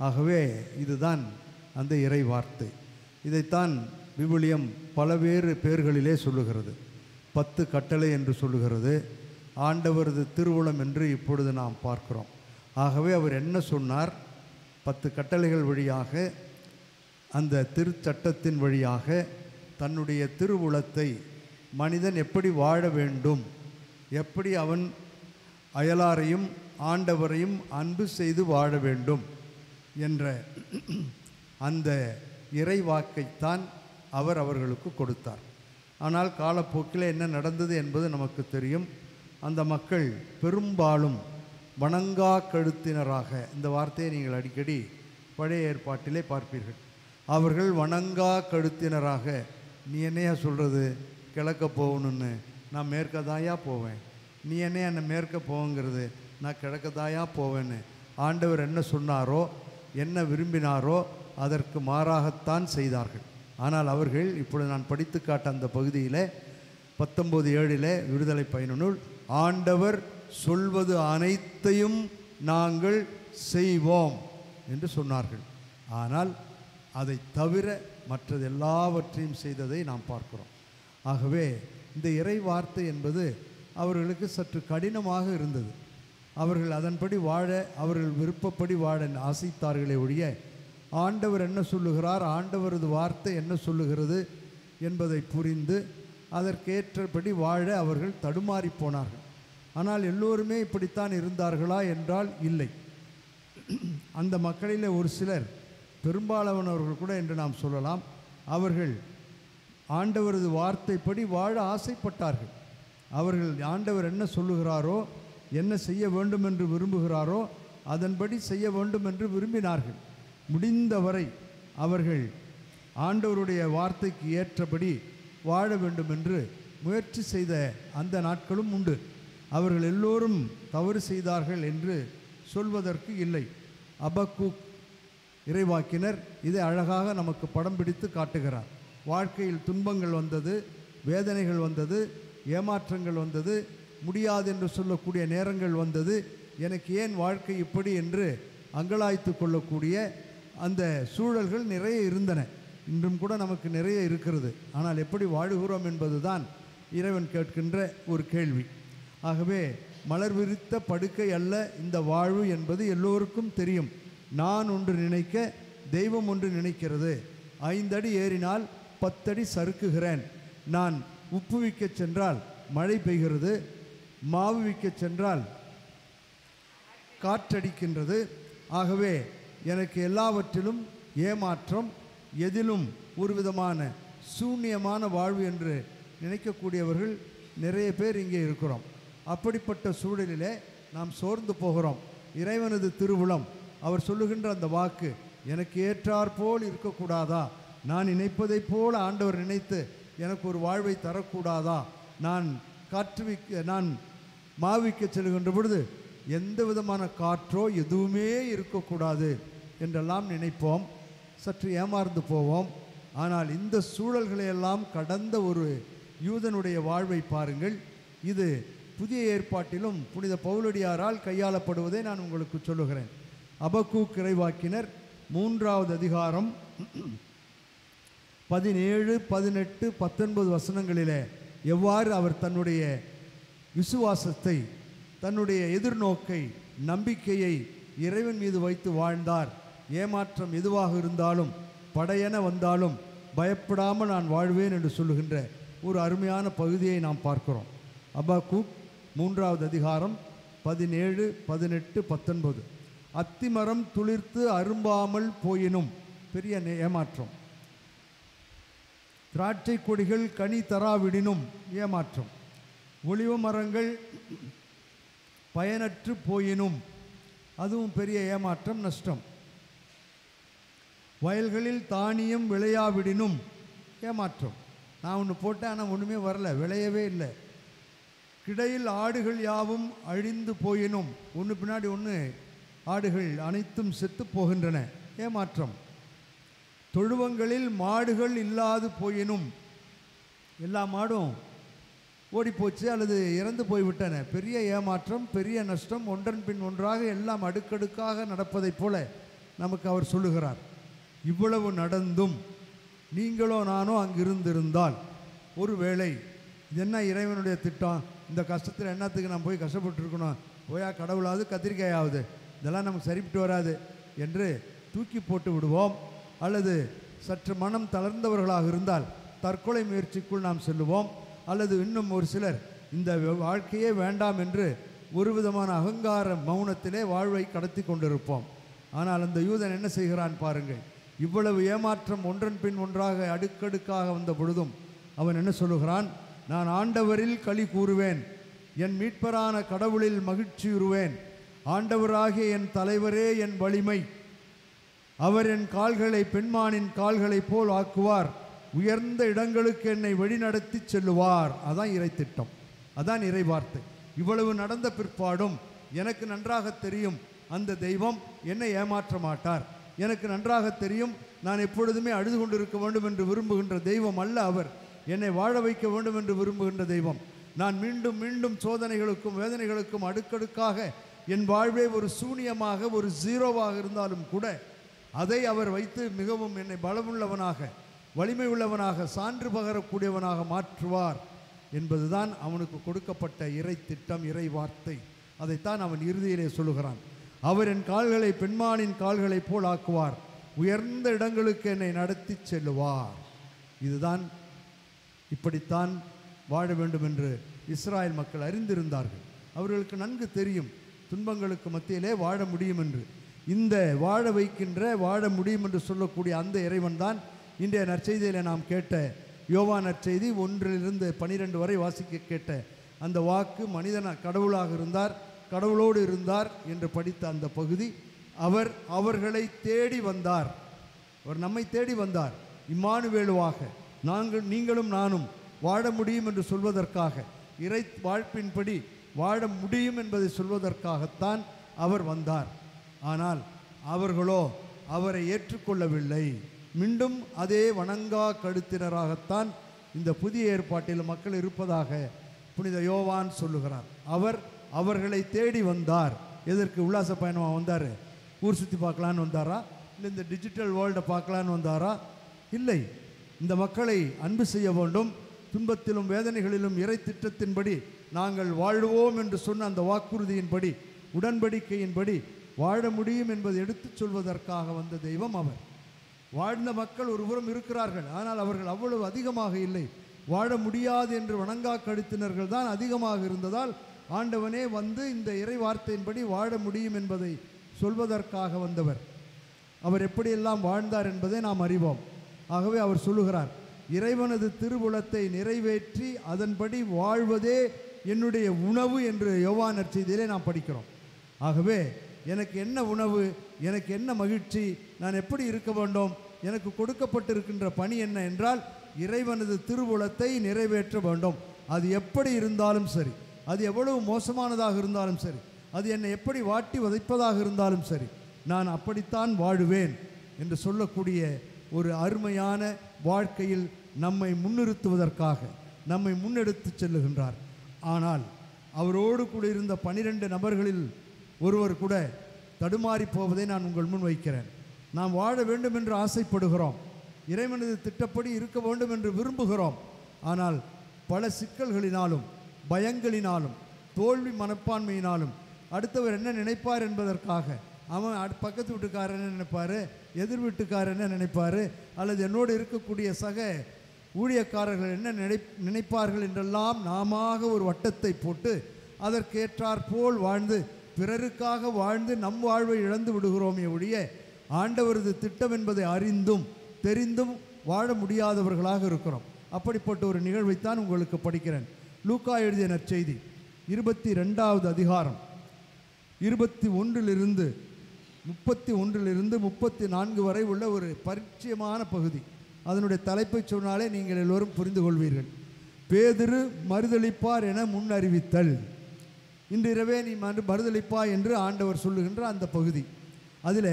ஆகவே இதுதான் அந்த இறை வார்த்தை. இதைத்தான் விவிலியம் பலவேறு பெயர்களிலே சொல்லுகிறது. 10 கட்டளை என்று சொல்லுகிறது, ஆண்டவரது திருவுளம் என்று இப்பொழுது நாம் பார்க்கிறோம். ஆகவே அவர் என்ன சொன்னார்? 10 கட்டளைகள் வழியாக, அந்த திருச்சட்டத்தின் வழியாக தன்னுடைய திருவுளத்தை மனிதன் எப்படி வாழ வேண்டும், எப்படி அவன் அயலாரையும் ஆண்டவரையும் அன்பு செய்து வாழ வேண்டும் என்ற அந்த இறைவாக்கைத்தான் அவர் அவர்களுக்கு கொடுத்தார். ஆனால் காலப்போக்கில் என்ன நடந்தது என்பது நமக்கு தெரியும். அந்த மக்கள் பெரும்பாலும் வணங்கா கழுத்தினராக, இந்த வார்த்தையை நீங்கள் அடிக்கடி பழைய ஏற்பாட்டிலே பார்ப்பீர்கள். அவர்கள் வணங்கா கழுத்தினராக, நீ என்னையா சொல்கிறது கிழக்க போகணுன்னு, நான் மேற்கதாயா போவேன், நீ என்னையா என்னை மேற்க போங்கிறது, நான் கிழக்கதாயா போவேன்னு ஆண்டவர் என்ன சொன்னாரோ என்ன விரும்பினாரோ அதற்கு மாறாகத்தான் செய்தார்கள். ஆனால் அவர்கள், இப்பொழுது நான் படித்து காட்ட அந்த பகுதியில் 19:7 விடுதலை பயணநூல், ஆண்டவர் சொல்வது அனைத்தையும் நாங்கள் செய்வோம் என்று சொன்னார்கள். ஆனால் அதை தவிர மற்றது எல்லாவற்றையும் செய்ததை நாம் பார்க்கிறோம். ஆகவே இந்த இறை வார்த்தை என்பது அவர்களுக்கு சற்று கடினமாக இருந்தது. அவர்கள் அதன்படி வாழ, அவர்கள் விருப்பப்படி வாழ ஆசைத்தார்களே ஒழிய, ஆண்டவர் என்ன சொல்லுகிறார், ஆண்டவரது வார்த்தை என்ன சொல்லுகிறது என்பதை புரிந்து அதற்கேற்றபடி வாழ அவர்கள் தடுமாறி போனார்கள். ஆனால் எல்லோருமே இப்படித்தான் இருந்தார்களா என்றால் இல்லை. அந்த மக்களில் ஒரு சிலர், பெரும்பாலானவர்கள் கூட என்று நாம் சொல்லலாம், அவர்கள் ஆண்டவரது வார்த்தைப்படி வாழ ஆசைப்பட்டார்கள். அவர்கள் ஆண்டவர் என்ன சொல்லுகிறாரோ, என்ன செய்ய வேண்டும் என்று விரும்புகிறாரோ அதன்படி செய்ய வேண்டும் என்று விரும்பினார்கள். முடிந்தவரை அவர்கள் ஆண்டவருடைய வார்த்தைக்கு ஏற்றபடி வாழ வேண்டும் என்று முயற்சி செய்த அந்த நாட்களும் உண்டு. அவர்கள் எல்லோரும் தவறு செய்தார்கள் என்று சொல்வதற்கு இல்லை. அபக்கூக் இறைவாக்கினர் இதை அழகாக நமக்கு படம் பிடித்து காட்டுகிறார். வாழ்க்கையில் துன்பங்கள் வந்தது, வேதனைகள் வந்தது, ஏமாற்றங்கள் வந்தது, முடியாது என்று சொல்லக்கூடிய நேரங்கள் வந்தது. எனக்கு ஏன் வாழ்க்கை இப்படி என்று அங்கலாய்த்து கொள்ளக்கூடிய அந்த சூழல்கள் நிறைய இருந்தன. இன்றும் கூட நமக்கு நிறைய இருக்கிறது. ஆனால் எப்படி வாழுகிறோம் என்பது தான் இறைவன் கேட்கின்ற ஒரு கேள்வி. ஆகவே மலர் விரித்த படுக்கை அல்ல இந்த வாழ்வு என்பது எல்லோருக்கும் தெரியும். நான் ஒன்று நினைக்க தெய்வம் ஒன்று நினைக்கிறது. 5 அடி ஏறினால் 10 அடி சறுக்குகிறேன். நான் உப்பு விற்க சென்றால் மழை பெய்கிறது, மாவு விற்க சென்றால் காற்றடிக்கின்றது. ஆகவே எனக்கு எல்லாவற்றிலும் ஏமாற்றம், எதிலும் ஒரு விதமான சூன்யமான வாழ்வு என்று நினைக்கக்கூடியவர்கள் நிறைய பேர் இங்கே இருக்கிறோம். அப்படிப்பட்ட சூழலிலே நாம் சோர்ந்து போகிறோம். இறைவனது திருவுளம், அவர் சொல்லுகின்ற அந்த வாக்கு எனக்கு ஏற்றாற்போல் இருக்கக்கூடாதா? நான் நினைப்பதைப் போல ஆண்டவர் நினைத்து எனக்கு ஒரு வாழ்வை தரக்கூடாதா? நான் நான் மாவிக்க செல்கின்ற பொழுது எந்த விதமான காற்றோ எதுவுமே இருக்கக்கூடாது என்றெல்லாம் நினைப்போம். சற்று ஏமாந்து போவோம். ஆனால் இந்த சூழல்களையெல்லாம் கடந்த ஒரு யூதனுடைய வாழ்வை பாருங்கள். இது புதிய ஏற்பாட்டிலும் புனித பவுலடியாரால் கையாளப்படுவதை நான் உங்களுக்கு சொல்லுகிறேன். அபக்கூக் இறைவாக்கினர் 3வது அதிகாரம் 17, 18, 19 வசனங்களிலே எவ்வாறு அவர் தன்னுடைய விசுவாசத்தை, தன்னுடைய எதிர்நோக்கை, நம்பிக்கையை இறைவன் மீது வைத்து வாழ்ந்தார். ஏமாற்றம் எதுவாக இருந்தாலும், படையென வந்தாலும் பயப்படாமல் நான் வாழ்வேன் என்று சொல்லுகின்ற ஒரு அருமையான பகுதியை நாம் பார்க்கிறோம். அபக்கூக் 3வது அதிகாரம் 17, 18, 19. அத்திமரம் துளிர்த்து அரும்பாமல் போயினும், பெரிய ஏமாற்றம். திராட்சை கொடிகள் கனி தராவிடினும் ஏமாற்றம். ஒலிவ மரங்கள் பயனற்று போயினும், அதுவும் பெரிய ஏமாற்றம், நஷ்டம். வயல்களில் தானியம் விளையாவிடினும் ஏமாற்றம். நான் ஒன்று போட்டேன், ஆனால் ஒன்றுமே வரல, விளையவே இல்லை. கிடையில் ஆடுகள் யாவும் அழிந்து போயினும், ஒன்று பின்னாடி ஒன்று ஆடுகள் அனைத்தும் செத்து போகின்றன, ஏமாற்றம். தொழுவங்களில் மாடுகள் இல்லாது போயினும், எல்லா மாடும் ஓடிப்போச்சு அல்லது இறந்து போய்விட்டன, பெரிய ஏமாற்றம், பெரிய நஷ்டம். ஒன்றன் பின் ஒன்றாக எல்லாம் அடுக்கடுக்காக நடப்பதைப் போல நமக்கு அவர் சொல்லுகிறார். இவ்வளவு நடந்தும் நீங்களோ நானோ அங்கு இருந்திருந்தால், ஒருவேளை இது என்ன இறைவனுடைய திட்டம், இந்த கஷ்டத்தில் என்னத்துக்கு நான் போய் கஷ்டப்பட்டுருக்கணும், போயா கடவுளாவது கத்திரிக்காயாவது, இதெல்லாம் நமக்கு சரிப்பட்டு வராது என்று தூக்கி போட்டு விடுவோம். அல்லது சற்று மனம் தளர்ந்தவர்களாக இருந்தால் தற்கொலை முயற்சிக்குள் நாம் செல்லுவோம். அல்லது இன்னும் ஒரு சிலர் இந்த வாழ்க்கையே வேண்டாம் என்று ஒரு விதமான அகங்கார மௌனத்திலே வாழ்வை கடத்தி கொண்டிருப்போம். ஆனால் அந்த யூதன் என்ன செய்கிறான் பாருங்கள். இவ்வளவு ஏமாற்றம் ஒன்றன் பின் ஒன்றாக அடுக்கடுக்காக வந்த பொழுதும் அவன் என்ன சொல்லுகிறான், நான் ஆண்டவரில் களி கூறுவேன், என் மீட்பரான கடவுளில் மகிழ்ச்சியுறுவேன், ஆண்டவராகிய என் தலைவரே என் வலிமை, அவர் என் கால்களை பெண்மானின் கால்களைப் போல் ஆக்குவார், உயர்ந்த இடங்களுக்கு என்னை வழிநடத்தி செல்லுவார். அதான் இறை திட்டம், அதான் இறை வார்த்தை. இவ்வளவு நடந்த பிற்பாடும் எனக்கு நன்றாக தெரியும் அந்த தெய்வம் என்னை ஏமாற்ற மாட்டார், எனக்கு நன்றாக தெரியும் நான் எப்பொழுதுமே அழுது கொண்டிருக்க வேண்டும் என்று விரும்புகின்ற தெய்வம் அல்ல அவர், என்னை வாழ வைக்க வேண்டும் என்று விரும்புகின்ற தெய்வம். நான் மீண்டும் மீண்டும் சோதனைகளுக்கும் வேதனைகளுக்கும் அடுக்கடுக்காக என் வாழ்வே ஒரு சூனியமாக ஒரு ஜீரோவாக இருந்தாலும் கூட அதை அவர் வைத்து மிகவும் என்னை பலமுள்ளவனாக வலிமை உள்ளவனாக சான்று பகரக்கூடியவனாக மாற்றுவார் என்பதுதான் அவனுக்கு கொடுக்கப்பட்ட இறை திட்டம், இறை வார்த்தை. அதைத்தான் அவன் இறுதியிலே சொல்லுகிறான். அவர் என் கால்களை பெண்மானின் கால்களைப் போல் ஆக்குவார், உயர்ந்த இடங்களுக்கு என்னை நடத்தி செல்லுவார். இதுதான், இப்படித்தான் வாழ வேண்டும் என்று இஸ்ராயல் மக்கள் அறிந்திருந்தார்கள். அவர்களுக்கு நன்கு தெரியும் துன்பங்களுக்கு மத்தியிலே வாழ முடியும் என்று. இந்த வாழ வைக்கின்ற வாழ முடியும் என்று சொல்லக்கூடிய அந்த இறைவன் தான் இன்றைய நற்செய்தியில் நாம் கேட்ட யோவான் நற்செய்தி 1-12 வரை வாசிக்க கேட்ட அந்த வாக்கு, மனிதன் கடவுளாக இருந்தார், கடவுளோடு இருந்தார் என்று படித்த அந்த பகுதி. அவர் அவர்களை தேடி வந்தார், அவர் நம்மை தேடி வந்தார். இம்மானுவேலுவாக நீங்களும் நானும் வாழ முடியும் என்று சொல்வதற்காக, இறை வாழ்ப்பின்படி வாழ முடியும் என்பதை சொல்வதற்காகத்தான் அவர் வந்தார். ஆனால் அவர்களோ அவரை ஏற்றுக்கொள்ளவில்லை. மீண்டும் அதே வணங்கா கழுத்தினராகத்தான் இந்த புதிய ஏற்பாட்டில் மக்கள் இருப்பதாக புனித யோவான் சொல்லுகிறார். அவர் அவர்களை தேடி வந்தார். எதற்கு? உல்லாச பயணமாக வந்தார்? ஊர் சுற்றி பார்க்கலான்னு வந்தாரா? இல்லை இந்த டிஜிட்டல் வேர்ல்டை பார்க்கலான்னு வந்தாரா? இல்லை, இந்த மக்களை அன்பு செய்ய வேண்டும், துன்பத்திலும் வேதனைகளிலும் இறை திட்டத்தின்படி நாங்கள் வாழ்வோம் என்று சொன்ன அந்த வாக்குறுதியின்படி, உடன்படிக்கையின்படி வாழ முடியும் என்பதை எடுத்துச் சொல்வதற்காக வந்த தெய்வம் அவர். வாழ்ந்த மக்கள் ஒருபுறம் இருக்கிறார்கள், ஆனால் அவர்கள் அவ்வளவு அதிகமாக இல்லை. வாழ முடியாது என்று வணங்கா கழுத்தினர்கள் தான் அதிகமாக இருந்ததால் ஆண்டவனே வந்து இந்த இறை வார்த்தையின்படி வாழ முடியும் என்பதை சொல்வதற்காக வந்தவர். அவர் எப்படியெல்லாம் வாழ்ந்தார் என்பதை நாம் அறிவோம். ஆகவே அவர் சொல்லுகிறார், இறைவனது திருவுளத்தை நிறைவேற்றி அதன்படி வாழ்வதே என்னுடைய உணவு என்று யோவான் நற்செய்தியிலே நாம் படிக்கிறோம். ஆகவே எனக்கு என்ன உணவு, எனக்கு என்ன மகிழ்ச்சி, நான் எப்படி இருக்க வேண்டும், எனக்கு கொடுக்கப்பட்டிருக்கின்ற பணி என்ன என்றால் இறைவனது திருவுளத்தை நிறைவேற்ற வேண்டும். அது எப்படி இருந்தாலும் சரி, அது எவ்வளவு மோசமானதாக இருந்தாலும் சரி, அது என்னை எப்படி வாட்டி வதைப்பதாக இருந்தாலும் சரி, நான் அப்படித்தான் வாழுவேன் என்று சொல்லக்கூடிய ஒரு அருமையான வாழ்க்கையில் நம்மை முன்னிறுத்துவதற்காக நம்மை முன்னெடுத்து செல்லுகின்றார். ஆனால் அவரோடு கூட இருந்த 12 நபர்களில் ஒருவர் கூட தடுமாறி போவதை நான் உங்கள் முன் வைக்கிறேன். நாம் வாழ வேண்டும் என்று ஆசைப்படுகிறோம், இறைவனது திட்டப்படி இருக்க வேண்டும் என்று விரும்புகிறோம். ஆனால் பல சிக்கல்களினாலும் பயங்களினாலும் தோல்வி மனப்பான்மையினாலும் அடுத்தவர் என்ன நினைப்பார் என்பதற்காக, அவன் பக்கத்து வீட்டுக்காரர் என்ன நினைப்பார், எதிர் வீட்டுக்காரர் என்ன நினைப்பார், அல்லது என்னோடு இருக்கக்கூடிய சக ஊழியக்காரர்கள் என்ன நினைப்பார்கள் என்றெல்லாம் நாம ஒரு வட்டத்தை போட்டு அதற்கேற்றாற் போல் வாழ்ந்து பிறருக்காக வாழ்ந்து நம் வாழ்வை இழந்து விடுகிறோமே ஒழிய ஆண்டவரது திட்டம் என்பதை அறிந்தும் தெரிந்தும் வாழ முடியாதவர்களாக இருக்கிறோம். அப்படிப்பட்ட ஒரு நிகழ்வைத்தான் உங்களுக்கு படிக்கிறேன். லூக்கா எழுதிய நற்செய்தி 22வது அதிகாரம் 21 31 34 வரை உள்ள ஒரு பரிச்சயமான பகுதி. அதனுடைய தலைப்பை சொன்னாலே நீங்கள் எல்லோரும் புரிந்து கொள்வீர்கள். பேதுரு மறுதளிப்பார் என முன் அறிவித்தல். இன்று இரவே நீ மறுதளிப்பா என்று ஆண்டவர் சொல்லுகின்ற அந்த பகுதி. அதில்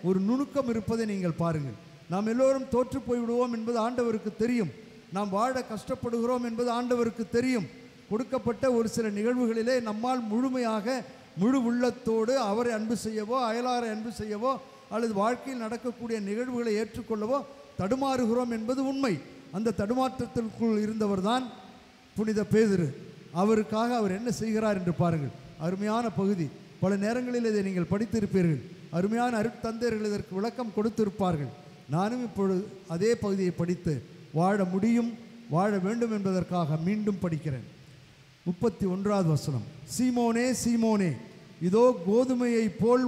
ஒரு நுணுக்கம் இருப்பதை நீங்கள் பாருங்கள். நாம் எல்லோரும் தோற்று போய்விடுவோம் என்பது ஆண்டவருக்கு தெரியும். நாம் வாழ கஷ்டப்படுகிறோம் என்பது ஆண்டவருக்கு தெரியும். கொடுக்கப்பட்ட ஒரு சில நிகழ்வுகளிலே நம்மால் முழுமையாக முழு உள்ளத்தோடு அவரை அன்பு செய்யவோ அயலாரை அன்பு செய்யவோ அல்லது வாழ்க்கையில் நடக்கக்கூடிய நிகழ்வுகளை ஏற்றுக்கொள்ளவோ தடுமாறுகிறோம் என்பது உண்மை. அந்த தடுமாற்றத்திற்குள் இருந்தவர்தான் புனித பேதுரு. அவருக்காக அவர் என்ன செய்கிறார் என்று பாருங்கள். அருமையான பகுதி. பல நேரங்களில் இதை நீங்கள் படித்திருப்பீர்கள். அருமையான அருட்தந்தையர்கள் இதற்கு விளக்கம் கொடுத்திருப்பார்கள். நானும் இப்பொழுது அதே பகுதியை படித்து வாழ முடியும், வாழ வேண்டும் என்பதற்காக மீண்டும் படிக்கிறேன். 31வது வசனம். சீமோனே சீமோனே, இதோ கோதுமையை போல்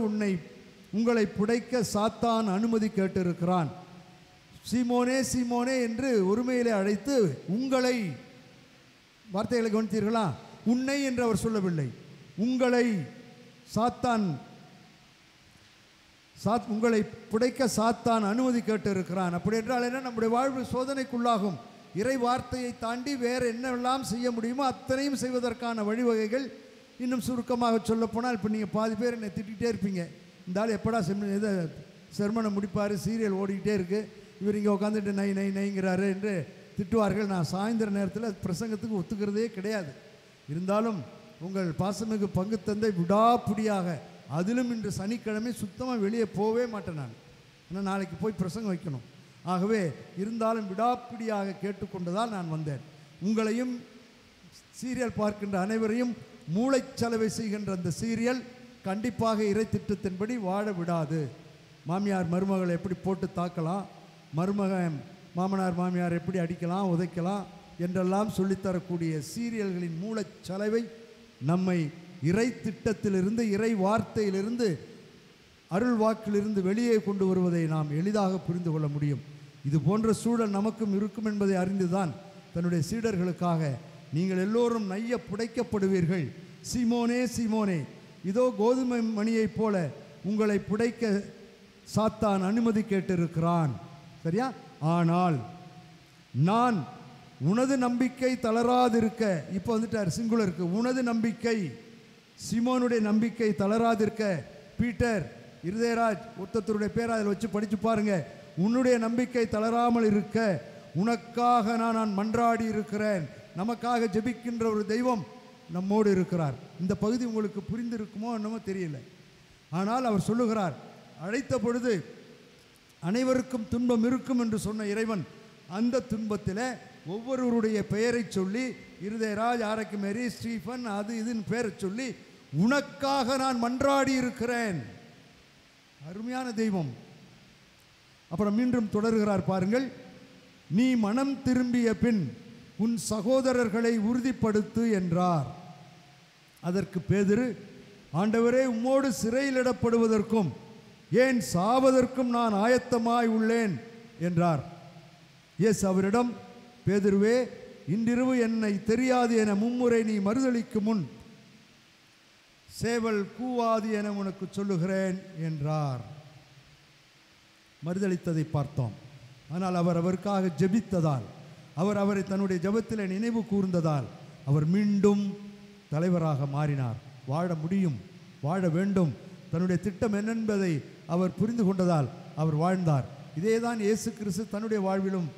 உங்களை புடைக்க சாத்தான் அனுமதி கேட்டிருக்கிறான். சீமோனே சீமோனே என்று ஒருமையிலே அழைத்து உங்களை, வார்த்தைகளை கவனித்தீர்களா? உன்னை என்று அவர் சொல்லவில்லை, உங்களை உங்களை புடைக்க சாத்தான் அனுமதி கேட்டு இருக்கிறான். அப்படி என்றால் என்ன? நம்முடைய வாழ்வு சோதனைக்குள்ளாகும். இறை வார்த்தையை தாண்டி வேறு என்னெல்லாம் செய்ய முடியுமோ அத்தனையும் செய்வதற்கான வழிவகைகள். இன்னும் சுருக்கமாக சொல்லப்போனால், இப்போ நீங்கள் பாதி பேர் என்னை திட்டிகிட்டே இருப்பீங்க, இந்த ஆள் எப்படா செர்மனை முடிப்பார், சீரியல் ஓடிக்கிட்டே இருக்குது, இவர் இங்கே உட்காந்துட்டு நை நை நைங்கிறாரு என்று திட்டுவார்கள். நான் சாயந்தர நேரத்தில் பிரசங்கத்துக்கு ஒத்துக்கிறதே கிடையாது. இருந்தாலும் உங்கள் பாசமிகு பங்கு தந்தை விடாப்பிடியாக, அதிலும் இன்று சனிக்கிழமை சுத்தமாக வெளியே போகவே மாட்டேன் நான், ஏன்னா நாளைக்கு போய் பிரசங்கம் வைக்கணும். ஆகவே இருந்தாலும் விடாப்பிடியாக கேட்டுக்கொண்டதால் நான் வந்தேன். உங்களையும் சீரியல் பார்க்கின்ற அனைவரையும் மூளைச்சலவை செய்கின்ற அந்த சீரியல் கண்டிப்பாக இறை திட்டத்தின்படி வாழ விடாது. மாமியார் மருமகளை எப்படி போட்டு தாக்கலாம், மருமகன் மாமனார் மாமியார் எப்படி அடிக்கலாம் உதைக்கலாம் என்றெல்லாம் சொல்லித்தரக்கூடிய சீரியல்களின் மூளைச்சலவை நம்மை இறை திட்டத்திலிருந்து, இறை வார்த்தையிலிருந்து, அருள் வாக்கிலிருந்து வெளியே கொண்டு வருவதை நாம் எளிதாக புரிந்து கொள்ள முடியும். இது போன்ற சூழல் நமக்கும் இருக்கும் என்பதை அறிந்துதான் தன்னுடைய சீடர்களுக்காக, நீங்கள் எல்லோரும் நைய புடைக்கப்படுவீர்கள், சீமோனே சீமோனே, இதோ கோதுமை மணியைப் போல உங்களை புடைக்க சாத்தான் அனுமதி கேட்டிருக்கிறான். சரியா? ஆனால் நான் உனது நம்பிக்கை தளராதிருக்க, இப்போ வந்துட்டார் சிங்குலருக்கு, உனது நம்பிக்கை, சீமோனுடைய நம்பிக்கை தளராதிருக்க. பீட்டர், இருதயராஜ், ஒருத்தருடைய பேரை அதில் வச்சு படித்து பாருங்க. உன்னுடைய நம்பிக்கை தளராமல் இருக்க உனக்காக நான் மன்றாடி இருக்கிறேன். நமக்காக ஜெபிக்கின்ற ஒரு தெய்வம் நம்மோடு இருக்கிறார். இந்த பகுதி உங்களுக்கு புரிந்திருக்குமோ என்னமோ தெரியல. ஆனால் அவர் சொல்லுகிறார், அழைத்த பொழுது அனைவருக்கும் துன்பம் இருக்கும் என்று சொன்ன இறைவன் அந்த துன்பத்தில் ஒவ்வொருவருடைய பெயரை சொல்லி, இருதயராஜ், ஆரக்கு மேரி, ஸ்டீஃபன், அது இதுன்னு பேரை சொல்லி உனக்காக நான் மன்றாடி இருக்கிறேன். அருமையான தெய்வம். அப்புறம் மீண்டும் தொடர்கிறார் பாருங்கள். நீ மனம் திரும்பிய பின் உன் சகோதரர்களை உறுதிப்படுத்து என்றார். அதற்கு பேதுரு, ஆண்டவரே, உம்மோடு சிறையிலிடப்படுவதற்கும் ஏன் சாவதற்கும் நான் ஆயத்தமாய் உள்ளேன் என்றார். இயேசு அவரிடம், பேதுருவே, இன்றிரவு என்னை தெரியாது என மும்முறை நீ மறுதளிக்கும் முன் சேவல் கூவாது என உனக்கு சொல்லுகிறேன் என்றார். மறுதளித்ததை பார்த்தோம். ஆனால் அவர் அவருக்காக ஜெபித்ததால், அவர் அவரை தன்னுடைய ஜெபத்தில் நினைவு கூர்ந்ததால் அவர் மீண்டும் தலைவராக மாறினார். வாழ முடியும், வாழ வேண்டும், தன்னுடைய திட்டம் என்னென்பதை அவர் புரிந்து கொண்டதால் அவர் வாழ்ந்தார். இதே தான் இயேசு கிறிஸ்து தன்னுடைய வாழ்விலும்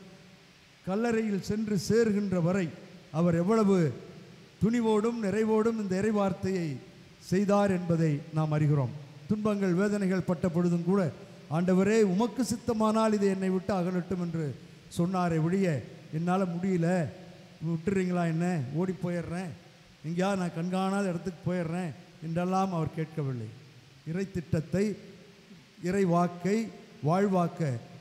கல்லறையில் சென்று சேர்கின்ற வரை அவர் எவ்வளவு துணிவோடும் நிறைவோடும் இந்த இறை வார்த்தையை செய்தார் என்பதை நாம் அறிகிறோம். துன்பங்கள் வேதனைகள் பட்ட பொழுதும் கூட, ஆண்டவரே, உமக்கு சித்தமானால் இது என்னை விட்டு அகலட்டும் என்று சொன்னாரே ஒழிய, என்னால் முடியல, விட்டுறீங்களா, என்ன ஓடி போயிடுறேன், எங்கேயாவது நான் கண்காணாத இடத்துக்கு போயிடுறேன் என்றெல்லாம் அவர் கேட்கவில்லை. இறை திட்டத்தை, இறை வாக்கை வாழ்வாக்க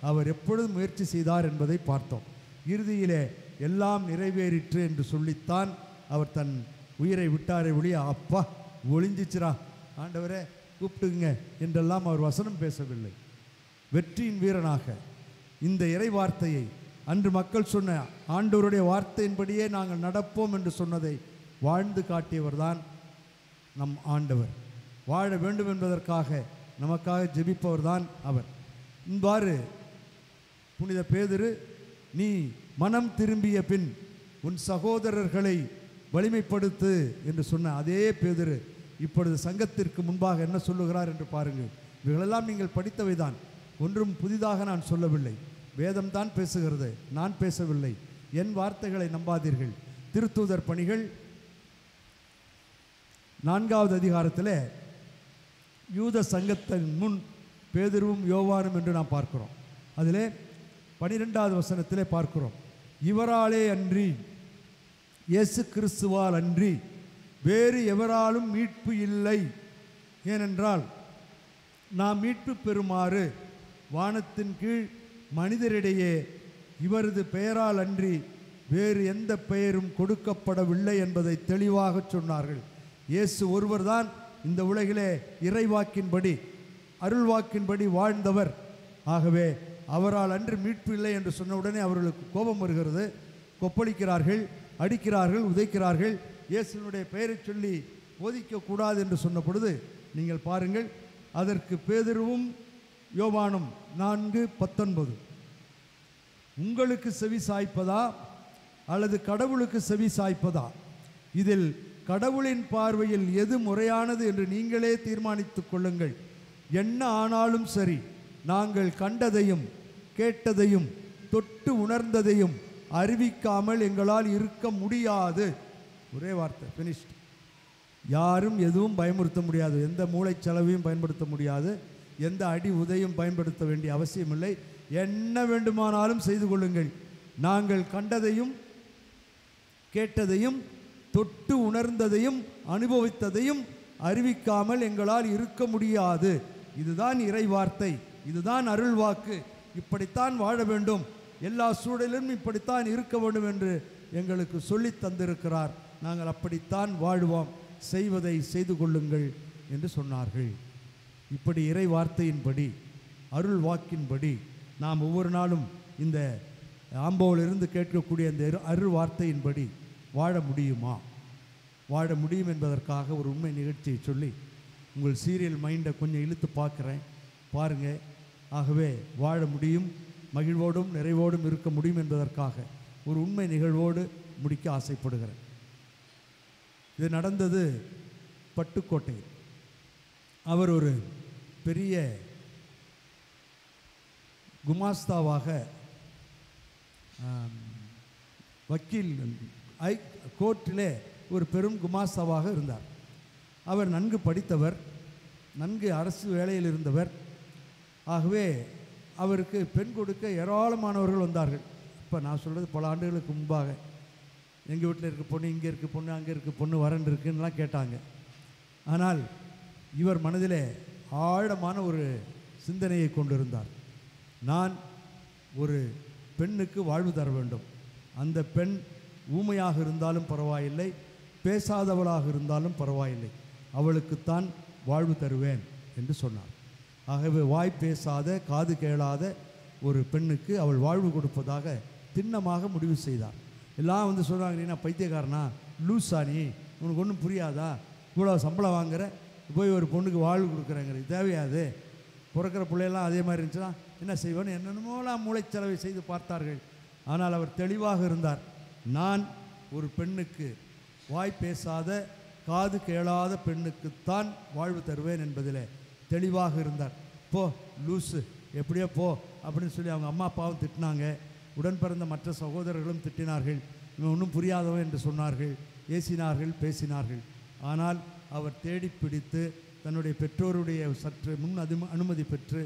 அவர் எப்பொழுதும் முயற்சி செய்தார் என்பதை பார்த்தோம். இறுதியிலே எல்லாம் நிறைவேறிற்று என்று சொல்லித்தான் அவர் தன் உயிரை விட்டாரை ஒழிய, அப்பா ஒளிஞ்சிச்சிரா ஆண்டவரே கூப்பிட்டுங்க என்றெல்லாம் அவர் வசனம் பேசவில்லை. வெற்றியின் வீரனாக இந்த இறை வார்த்தையை, அன்று மக்கள் சொன்ன ஆண்டவருடைய வார்த்தையின்படியே நாங்கள் நடப்போம் என்று சொன்னதை வாழ்ந்து காட்டியவர் தான் நம் ஆண்டவர். வாழ வேண்டும் என்பதற்காக நமக்காக ஜெபிப்பவர் தான் அவர். இவ்வாறு புனித பேதுரு, நீ மனம் திரும்பிய பின் உன் சகோதரர்களை வலிமைப்படுத்து என்று சொன்ன அதே பேதுரு இப்பொழுது சங்கத்திற்கு முன்பாக என்ன சொல்லுகிறார் என்று பாருங்கள். இவைகளெல்லாம் நீங்கள் படித்தவை தான், ஒன்றும் புதிதாக நான் சொல்லவில்லை. வேதம் தான் பேசுகிறது, நான் பேசவில்லை. என் வார்த்தைகளை நம்பாதீர்கள். திருத்தூதர் பணிகள் 4வது அதிகாரத்தில் யூத சங்கத்தின் முன் பேதுருவும் யோவானும் என்று நாம் பார்க்கிறோம். அதிலே 12வது வசனத்திலே பார்க்கிறோம். இவராலே அன்றி, இயேசு கிறிஸ்துவால் அன்றி வேறு எவராலும் மீட்பு இல்லை. ஏனென்றால் நாம் மீட்பு பெறுமாறு வானத்தின் கீழ் மனிதரிடையே இவரது பெயரால் அன்றி வேறு எந்த பெயரும் கொடுக்கப்படவில்லை என்பதை தெளிவாக சொன்னார்கள். இயேசு ஒருவர்தான் இந்த உலகிலே இறைவாக்கின்படி அருள்வாக்கின்படி வாழ்ந்தவர். ஆகவே அவரால் அன்று மீட்பு இல்லை என்று சொன்ன உடனே அவர்களுக்கு கோபம் வருகிறது. கொப்பளிக்கிறார்கள், அடிக்கிறார்கள், உதைக்கிறார்கள். இயேசுனுடைய பெயரை சொல்லி போதிக்கக்கூடாது என்று சொன்ன பொழுது நீங்கள் பாருங்கள், அதற்கு பேதுருவும் யோவானும் 4:19 உங்களுக்கு செவி சாய்ப்பதா அல்லது கடவுளுக்கு செவி சாய்ப்பதா? இதில் கடவுளின் பார்வையில் எது முறையானது என்று நீங்களே தீர்மானித்துக் கொள்ளுங்கள். என்ன ஆனாலும் சரி, நாங்கள் கண்டதையும் கேட்டதையும் தொட்டு உணர்ந்ததையும் அறிவிக்காமல் எங்களால் இருக்க முடியாது. ஒரே வார்த்தை, ஃபினிஷ்ட். யாரும் எதுவும் பயமுறுத்த முடியாது, எந்த மூளைச்சலவையும் பயன்படுத்த முடியாது, எந்த அடி உதையும் பயன்படுத்த வேண்டிய அவசியமில்லை. என்ன வேண்டுமானாலும் செய்து கொள்ளுங்கள். நாங்கள் கண்டதையும் கேட்டதையும் தொட்டு உணர்ந்ததையும் அனுபவித்ததையும் அறிவிக்காமல் எங்களால் இருக்க முடியாது. இதுதான் இறை வார்த்தை, இதுதான் அருள் வாக்கு. இப்படித்தான் வாழ வேண்டும், எல்லா சூழலிலும் இப்படித்தான் இருக்க வேண்டும் என்று எங்களுக்கு சொல்லி தந்திருக்கிறார். நாங்கள் அப்படித்தான் வாழ்வோம், செய்வதை செய்து கொள்ளுங்கள் என்று சொன்னார்கள். இப்படி இறை வார்த்தையின்படி அருள் வாக்கின்படி நாம் ஒவ்வொரு நாளும் இந்த ஆம்போவிலிருந்து கேட்கக்கூடிய அந்த அருள் வார்த்தையின்படி வாழ முடியுமா? வாழ முடியும் என்பதற்காக ஒரு உண்மை நிகழ்ச்சியை சொல்லி உங்கள் சீரியல் மைண்டை கொஞ்சம் இழுத்து பார்க்குறேன், பாருங்கள். ஆகவே வாழ முடியும், மகிழ்வோடும் நிறைவோடும் இருக்க முடியும் என்பதற்காக ஒரு உண்மை நிகழ்வோடு முடிக்க ஆசைப்படுகிறேன். இது நடந்தது பட்டுக்கோட்டையில். அவர் ஒரு பெரிய குமாஸ்தாவாக, வக்கீல் கோர்ட்டிலே ஒரு பெரும் குமாஸ்தாவாக இருந்தார். அவர் நன்கு படித்தவர், நன்கு அரசு வேலையில் இருந்தவர். ஆகவே அவருக்கு பெண் கொடுக்க ஏராளமானவர்கள் வந்தார்கள். இப்போ நான் சொல்கிறது பல ஆண்டுகளுக்கு முன்பாக. எங்கள் வீட்டில் இருக்க பொண்ணு, இங்கே இருக்க பொண்ணு, அங்கே இருக்க பொண்ணு, வரன் இருக்குன்னுலாம் கேட்டாங்க. ஆனால் இவர் மனதிலே ஆழமான ஒரு சிந்தனையை கொண்டிருந்தார். நான் ஒரு பெண்ணுக்கு வாழ்வு தர வேண்டும். அந்த பெண் ஊமையாக இருந்தாலும் பரவாயில்லை, பேசாதவளாக இருந்தாலும் பரவாயில்லை, அவளுக்குத்தான் வாழ்வு தருவேன் என்று சொன்னார். ஆகவே வாய் பேசாத, காது கேளாத ஒரு பெண்ணுக்கு அவள் வாழ்வு கொடுப்பதாக திண்ணமாக முடிவு செய்தார். எல்லாம் வந்து சொல்கிறாங்க, நீ நான் பைத்தியக்காரனா, லூஸா, நீ உனக்கு ஒன்றும் புரியாதா, இவ்வளோ சம்பளம் வாங்குற, போய் ஒரு பொண்ணுக்கு வாழ்வு கொடுக்குறேங்கிற, தேவையாது. பிறக்கிற பிள்ளையெல்லாம் அதே மாதிரி இருந்துச்சுன்னா என்ன செய்வேன்னு என்னென்னமோலாம் மூளைச்சலவை செய்து பார்த்தார்கள். ஆனால் அவர் தெளிவாக இருந்தார். நான் ஒரு பெண்ணுக்கு, வாய் பேசாத காது கேளாத பெண்ணுக்குத்தான் வாழ்வு தருவேன் என்பதில் தெளிவாக இருந்தார். போ லூஸு, எப்படியோ போ அப்படின்னு சொல்லி அவங்க அம்மா அப்பாவும் திட்டினாங்க. உடன் பிறந்த மற்ற சகோதரர்களும் திட்டினார்கள். இவன் ஒன்றும் புரியாதவன் என்று சொன்னார்கள், ஏசினார்கள், பேசினார்கள். ஆனால் அவர் தேடி பிடித்து தன்னுடைய பெற்றோருடைய சற்று முன் அனுமதி பெற்று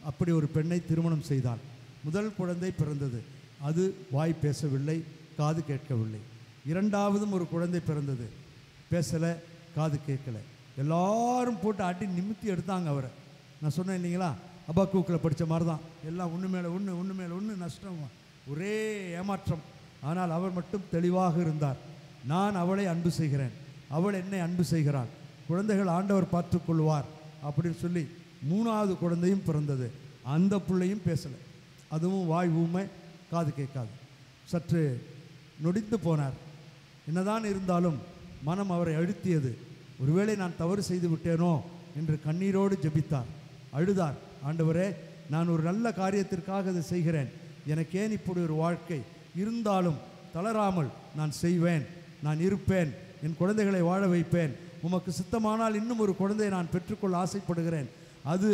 அப்படி ஒரு பெண்ணை திருமணம் செய்தார். முதல் குழந்தை பிறந்தது. அது வாய் பேசவில்லை, காது கேட்கவில்லை. இரண்டாவதும் ஒரு குழந்தை பிறந்தது, பேசலை, காது கேட்கலை. எல்லாரும் போட்டு அடி நிமித்தி எடுத்தாங்க அவரை. நான் சொன்னேன் இல்லைங்களா, அபாக்கூக்கில் படித்த மாதிரி தான், எல்லாம் ஒன்று மேலே ஒன்று, ஒன்று மேலே ஒன்று, நஷ்டம், ஒரே ஏமாற்றம். ஆனால் அவர் மட்டும் தெளிவாக இருந்தார். நான் அவளை அன்பு செய்கிறேன், அவள் என்னை அன்பு செய்கிறாள், குழந்தைகள் ஆண்டவர் பார்த்துக்கொள்வார் அப்படின்னு சொல்லி மூணாவது குழந்தையும் பிறந்தது. அந்த பிள்ளையும் பேசலை, அதுவும் வாய் ஊமை, காது கேட்காது. சற்று நொடித்து போனார். என்னதான் இருந்தாலும் மனம் அவரை அழுத்தியது. ஒருவேளை நான் தவறு செய்து விட்டேனோ என்று கண்ணீரோடு ஜெபித்தார், அழுதார். ஆண்டவரே, நான் ஒரு நல்ல காரியத்திற்காக அதை செய்கிறேன், எனக்கு ஏன் இப்படி ஒரு வாழ்க்கை? இருந்தாலும் தளராமல் நான் செய்வேன், நான் இருப்பேன், என் குழந்தைகளை வாழ வைப்பேன். உமக்கு சித்தமானால் இன்னும் ஒரு குழந்தையை நான் பெற்றுக்கொள்ள ஆசைப்படுகிறேன், அது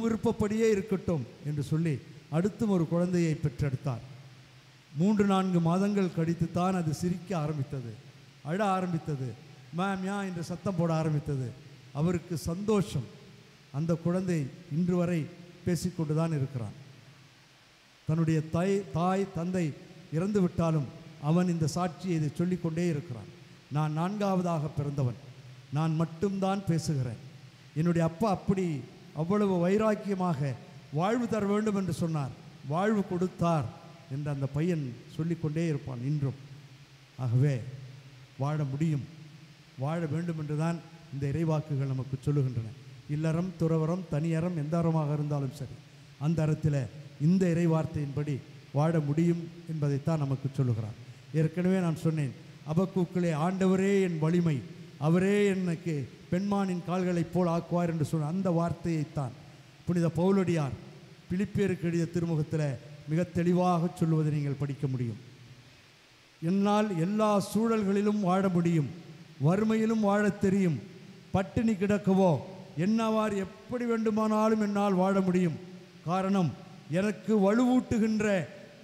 விருப்பப்படியே இருக்கட்டும் என்று சொல்லி அடுத்தும் ஒரு குழந்தையை பெற்றெடுத்தார். 3-4 மாதங்கள் கழித்துத்தான் அது சிரிக்க ஆரம்பித்தது, அழ ஆரம்பித்தது, மேம்யா என்று சத்தம் போட ஆரம்பித்தது. அவருக்கு சந்தோஷம். அந்த குழந்தை இன்று வரை பேசிக்கொண்டு தான் இருக்கிறான். தன்னுடைய தாய் தந்தை இறந்து விட்டாலும் அவன் இந்த சாட்சியை இதை சொல்லிக்கொண்டே இருக்கிறான். நான் 4ஆவதாக பிறந்தவன், நான் மட்டும்தான் பேசுகிறேன். என்னுடைய அப்பா அப்படி அவ்வளவு வைராக்கியமாக வாழ்வு தர வேண்டும் என்று சொன்னார், வாழ்வு கொடுத்தார் என்று அந்த பையன் சொல்லிக்கொண்டே இருப்பான் இன்றும். ஆகவே வாழ முடியும், வாழ வேண்டும் என்று தான் இந்த இறைவாக்குகள் நமக்கு சொல்லுகின்றன. இல்லறம், துறவரம், தனியறம், எந்த அறமாக இருந்தாலும் சரி, அந்த அறத்தில் இந்த இறைவார்த்தையின்படி வாழ முடியும் என்பதைத்தான் நமக்கு சொல்லுகிறார். ஏற்கனவே நான் சொன்னேன், அபக்கூக்களே ஆண்டவரே என் வலிமை, அவரே எனக்கு பெண்மானின் கால்களைப் போல் ஆக்குவார் என்று சொன்ன அந்த வார்த்தையைத்தான் புனித பவுலடியார் பிலிப்பியருக்கு எழுதிய திருமுகத்தில் மிக தெளிவாக சொல்லுவதை நீங்கள் படிக்க முடியும். என்னால் எல்லா சூழல்களிலும் வாழ முடியும், வறுமையிலும் வாழத் தெரியும், பட்டினி கிடக்கவோ என்னவார் எப்படி வேண்டுமானாலும் என்னால் வாழ முடியும். காரணம், எனக்கு வலுவூட்டுகின்ற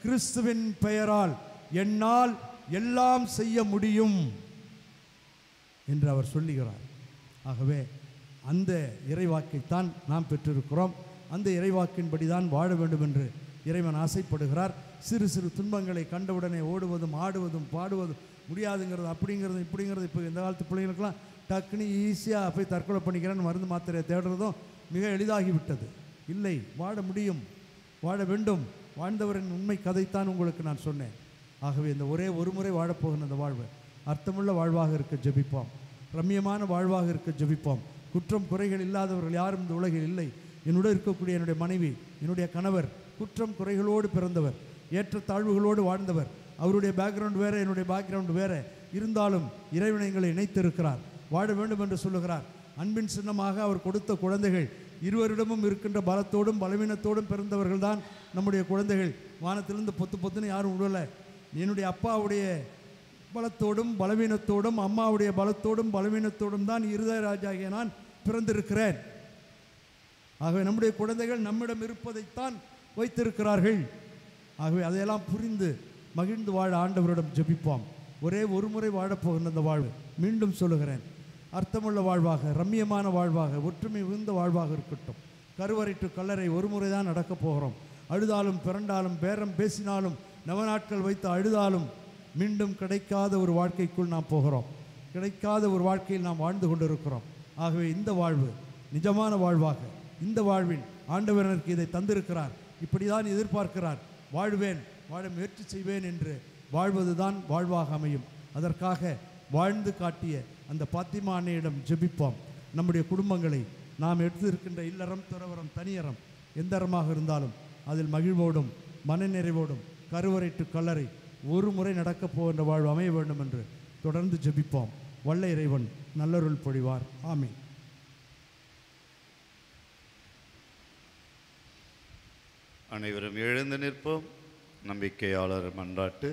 கிறிஸ்துவின் பெயரால் என்னால் எல்லாம் செய்ய முடியும் என்று அவர் சொல்லுகிறார். ஆகவே அந்த இறைவாக்கைத்தான் நாம் பெற்றிருக்கிறோம். அந்த இறைவாக்கின்படி தான் வாழ வேண்டும் என்று இறைவன் ஆசைப்படுகிறார். சிறு சிறு துன்பங்களை கண்டவுடனே ஓடுவதும் ஆடுவதும் பாடுவதும் முடியாதுங்கிறது அப்படிங்கிறது இப்படிங்கிறது இப்போ இந்த காலத்து பிள்ளைங்களுக்கெல்லாம் டக்குன்னு ஈஸியாக போய் தற்கொலை பண்ணிக்கிறேன்னு மருந்து மாத்திரையை தேடுறதும் மிக எளிதாகிவிட்டது. இல்லை, வாழ முடியும், வாழ வேண்டும். வாழ்ந்தவரின் உண்மை கதைத்தான் உங்களுக்கு நான் சொன்னேன். ஆகவே இந்த ஒரே ஒரு முறை வாழப்போகிற அந்த வாழ்வு அர்த்தமுள்ள வாழ்வாக இருக்க ஜெபிப்போம், ரம்மியமான வாழ்வாக இருக்க ஜெபிப்போம். குற்றம் குறைகள் இல்லாதவர்கள் யாரும் இந்த உலகில் இல்லை. என்னுடன் இருக்கக்கூடிய என்னுடைய மனைவி, என்னுடைய கணவர் குற்றம் குறைகளோடு பிறந்தவர், ஏற்ற தாழ்வுகளோடு வாழ்ந்தவர். அவருடைய பேக்ரவுண்ட் வேறு, என்னுடைய பேக்ரவுண்ட் வேறு. இருந்தாலும் இறைவன் எங்களை இணைத்திருக்கிறார், வாழ வேண்டும் என்று சொல்லுகிறார். அன்பின் சின்னமாக அவர் கொடுத்த குழந்தைகள் இருவரிடமும் இருக்கின்ற பலத்தோடும் பலவீனத்தோடும் பிறந்தவர்கள் தான் நம்முடைய குழந்தைகள். வானத்திலிருந்து பொத்து பொத்துன்னு யாரும் விடலை. என்னுடைய அப்பாவுடைய பலத்தோடும் பலவீனத்தோடும் அம்மாவுடைய பலத்தோடும் பலவீனத்தோடும் தான் இருதயராஜாகிய நான் பிறந்திருக்கிறேன். ஆகவே நம்முடைய குழந்தைகள் நம்மிடம் இருப்பதைத்தான் வைத்திருக்கிறார்கள். ஆகவே அதையெல்லாம் புரிந்து மகிழ்ந்து வாழ ஆண்டவரிடம் ஜெபிப்போம். ஒரே ஒரு முறை வாழப்போகின்ற அந்த வாழ்வு, மீண்டும் சொல்லுகிறேன், அர்த்தமுள்ள வாழ்வாக, ரம்மியமான வாழ்வாக, ஒற்றுமை மிகுந்த வாழ்வாக இருக்கட்டும். கருவறை டு கல்லறை ஒரு முறை தான் நடக்கப் போகிறோம். அழுதாலும் பிறண்டாலும் பேரம் பேசினாலும் நவநாட்கள் வைத்து அழுதாலும் மீண்டும் கிடைக்காத ஒரு வாழ்க்கைக்குள் நாம் போகிறோம். கிடைக்காத ஒரு வாழ்க்கையில் நாம் வாழ்ந்து கொண்டிருக்கிறோம். ஆகவே இந்த வாழ்வு நிஜமான வாழ்வாக, இந்த வாழ்வில் ஆண்டவர் எனக்கு இதை தந்திருக்கிறார், இப்படி தான் எதிர்பார்க்கிறார், வாழ்வேன், வாழ முயற்சி செய்வேன் என்று வாழ்வதுதான் வாழ்வாக அமையும். அதற்காக வாழ்ந்து காட்டிய அந்த பாத்திமா அன்னையிடம் ஜெபிப்போம். நம்முடைய குடும்பங்களை நாம் எடுத்திருக்கின்ற இல்லறம், துறவரம், தனியறம் எந்த அறமாக இருந்தாலும் அதில் மகிழ்வோடும் மனநிறைவோடும் கருவறை டு கல்லறை ஒரு முறை நடக்கப் போகின்ற வாழ்வு அமைய வேண்டும் என்று தொடர்ந்து ஜெபிப்போம். வல்ல இறைவன் நல்லருள் பொழிவார். ஆமீன். அனைவரும் எழுந்து நிற்போம். நம்பிக்கையாளர் மன்றாட்டு.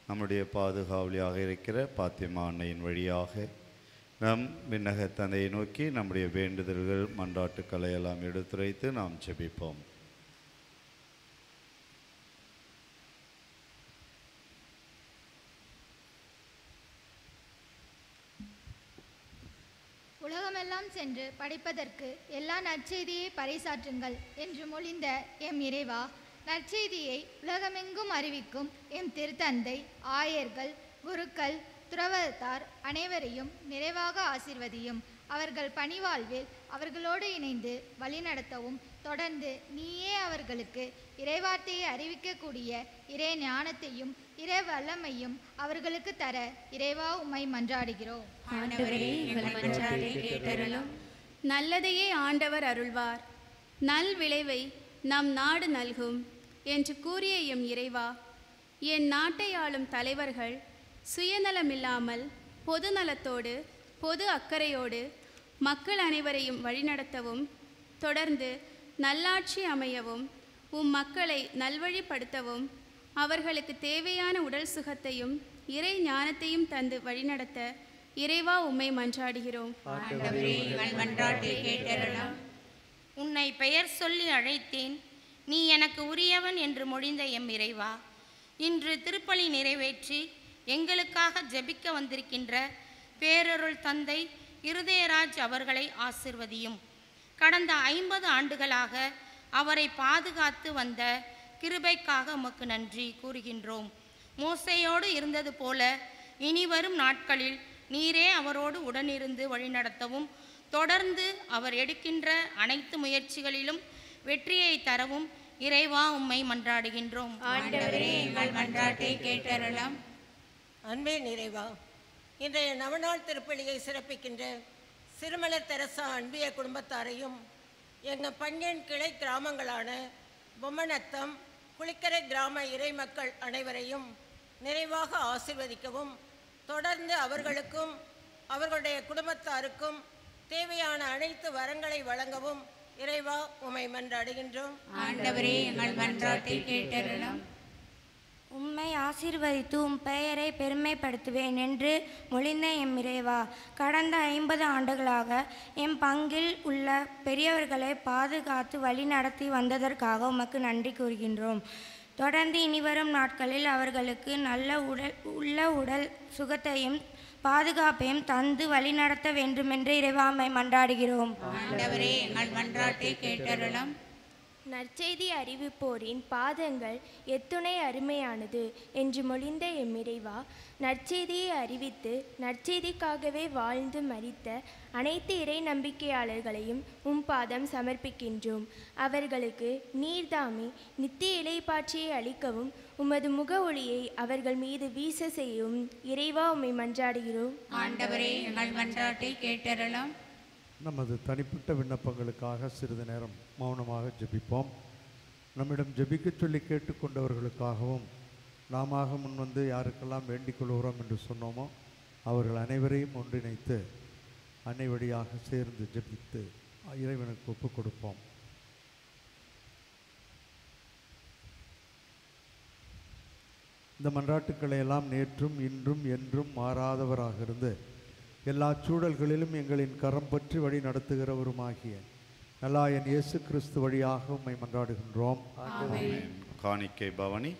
நம்முடைய பாதுகாவலியாக இருக்கிற பாத்திமா அன்னையின் வழியாக நம் விண்ணக தந்தையை நோக்கி நம்முடைய வேண்டுதல்கள் மன்றாட்டுக்களை எல்லாம் எடுத்துரைத்து நாம் ஜெபிப்போம். உலகமெல்லாம் சென்று படிப்பதற்கு எல்லா நற்செய்தியை பறைசாற்றுங்கள் என்று மொழிந்த எம் இறைவா, நற்செய்தியை உலகமெங்கும் அறிவிக்கும் எம் திருத்தந்தை, ஆயர்கள், குருக்கள், துறவரத்தார் அனைவரையும் நிறைவாக ஆசீர்வதியும். அவர்கள் பணிவாழ்வில் அவர்களோடு இணைந்து வழிநடத்தவும் தொடர்ந்து நீயே அவர்களுக்கு இறைவார்த்தையை அறிவிக்கக்கூடிய இறை ஞானத்தையும் இறை வல்லமையும் அவர்களுக்கு தர இறைவா உம்மை மன்றாடுகிறோம். நல்லதையே ஆண்டவர் அருள்வார், நல் விளைவை நம் நாடு நல்கும் என்று கூறிய எம் இறைவா, என் நாட்டை ஆளும் தலைவர்கள் சுயநலமில்லாமல் பொது நலத்தோடு பொது அக்கறையோடு மக்கள் அனைவரையும் வழிநடத்தவும் தொடர்ந்து நல்லாட்சி அமையவும் உம் மக்களை நல்வழிப்படுத்தவும் அவர்களுக்கு தேவையான உடல் சுகத்தையும் இறை ஞானத்தையும் தந்து வழிநடத்த இறைவா உம்மை மன்றாடுகிறோம். உன்னை பெயர் சொல்லி அழைத்தேன், நீ எனக்கு உரியவன் என்று மொழிந்த எம் இறைவா, இன்று திருப்பலி நிறைவேற்றி எங்களுக்காக ஜெபிக்க வந்திருக்கின்ற பேரருள் தந்தை இருதயராஜ் அவர்களை ஆசிர்வதியும். கடந்த 50 ஆண்டுகளாக அவரை பாதுகாத்து வந்த கிருபைக்காக உமக்கு நன்றி கூறுகின்றோம். மோசேயோடு இருந்தது போல இனி வரும் நாட்களில் நீரே அவரோடு உடனிருந்து வழிநடத்தவும் தொடர்ந்து அவர் எடுக்கின்ற அனைத்து முயற்சிகளிலும் வெற்றியை தரவும் இறைவா உம்மை மன்றாடுகின்றோம். ஆண்டவரே, எங்கள் மன்றாட்டை கேட்டருளும். அன்பின் இறைவா, இன்றைய நவநாள் திருப்பலியை சிறப்பிக்கின்ற சிறுமலர் தெரசா அன்பிய குடும்பத்தாரையும் எங்கள் பன்னியன் கிளை கிராமங்களான பொம்மநத்தம், குளிக்கரை கிராம இறை மக்கள் அனைவரையும் நிறைவாக ஆசீர்வதிக்கவும் தொடர்ந்து அவர்களுக்கும் அவர்களுடைய குடும்பத்தாருக்கும் தேவையான அனைத்து வரங்களை வழங்கவும் இறைவா உம்மை மன்றாடுகின்றோம். ஆண்டவரே, எங்கள் மன்றாட்டை கேட்டருளும். உம்மை ஆசீர்வதித்து உம் பெயரை பெருமைப்படுத்துவேன் என்று மொழிந்த எம் இறைவா, கடந்த 50 ஆண்டுகளாக எம் பங்கில் உள்ள பெரியவர்களை பாதுகாத்து வழி நடத்தி வந்ததற்காக உமக்கு நன்றி கூறுகின்றோம். தொடர்ந்து இனிவரும் நாட்களில் அவர்களுக்கு நல்ல உடல் சுகத்தையும் பாதுகாப்பையும் தந்து வழிநடத்த வேண்டுமென்று இறைவாமை மன்றாடுகிறோம். ஆண்டவரே, எங்கள் மன்றாட்டை கேட்டருளும். நற்செய்தி அறிவிப்போரின் பாதங்கள் எத்துணை அருமையானது என்று மொழிந்த எம் இறைவா, நற்செய்தியை அறிவித்து நற்செய்திக்காகவே வாழ்ந்து மரித்த அனைத்து இறை நம்பிக்கையாளர்களையும் உம் பாதம் சமர்ப்பிக்கின்றோம். அவர்களுக்கு நீர்தாமி நித்திய இலைப்பாட்சியை அளிக்கவும் உமது முக ஒளியை அவர்கள் மீது வீச செய்யும் இறைவா உம்மை மன்றாடுகிறோம். ஆண்டவரே, எங்கள் மன்றாட்டை கேட்டருளும். நமது தனிப்பட்ட விண்ணப்பங்களுக்காக சிறிது நேரம் மௌனமாக ஜெபிப்போம். நம்மிடம் ஜெபிக்கச் சொல்லி கேட்டுக்கொண்டவர்களுக்காகவும் நாம முன்வந்து யாருக்கெல்லாம் வேண்டிக் கொள்கிறோம் என்று சொன்னோமோ அவர்கள் அனைவரையும் ஒன்றிணைத்து அன்னை வழியாக சேர்ந்து ஜெபித்து இறைவனுக்கு ஒப்புக் கொடுப்போம். இந்த மன்றாட்டுக்களை எல்லாம் நேற்றும் இன்றும் என்றும் மாறாதவராக இருந்து எல்லா சூழல்களிலும் எங்களின் கரம் பற்றி வழி நடத்துகிறவருமாகிய நல்லாயன் இயேசு கிறிஸ்து வழியாக உம்மை மன்றாடுகின்றோம். காணிக்கை பவனி.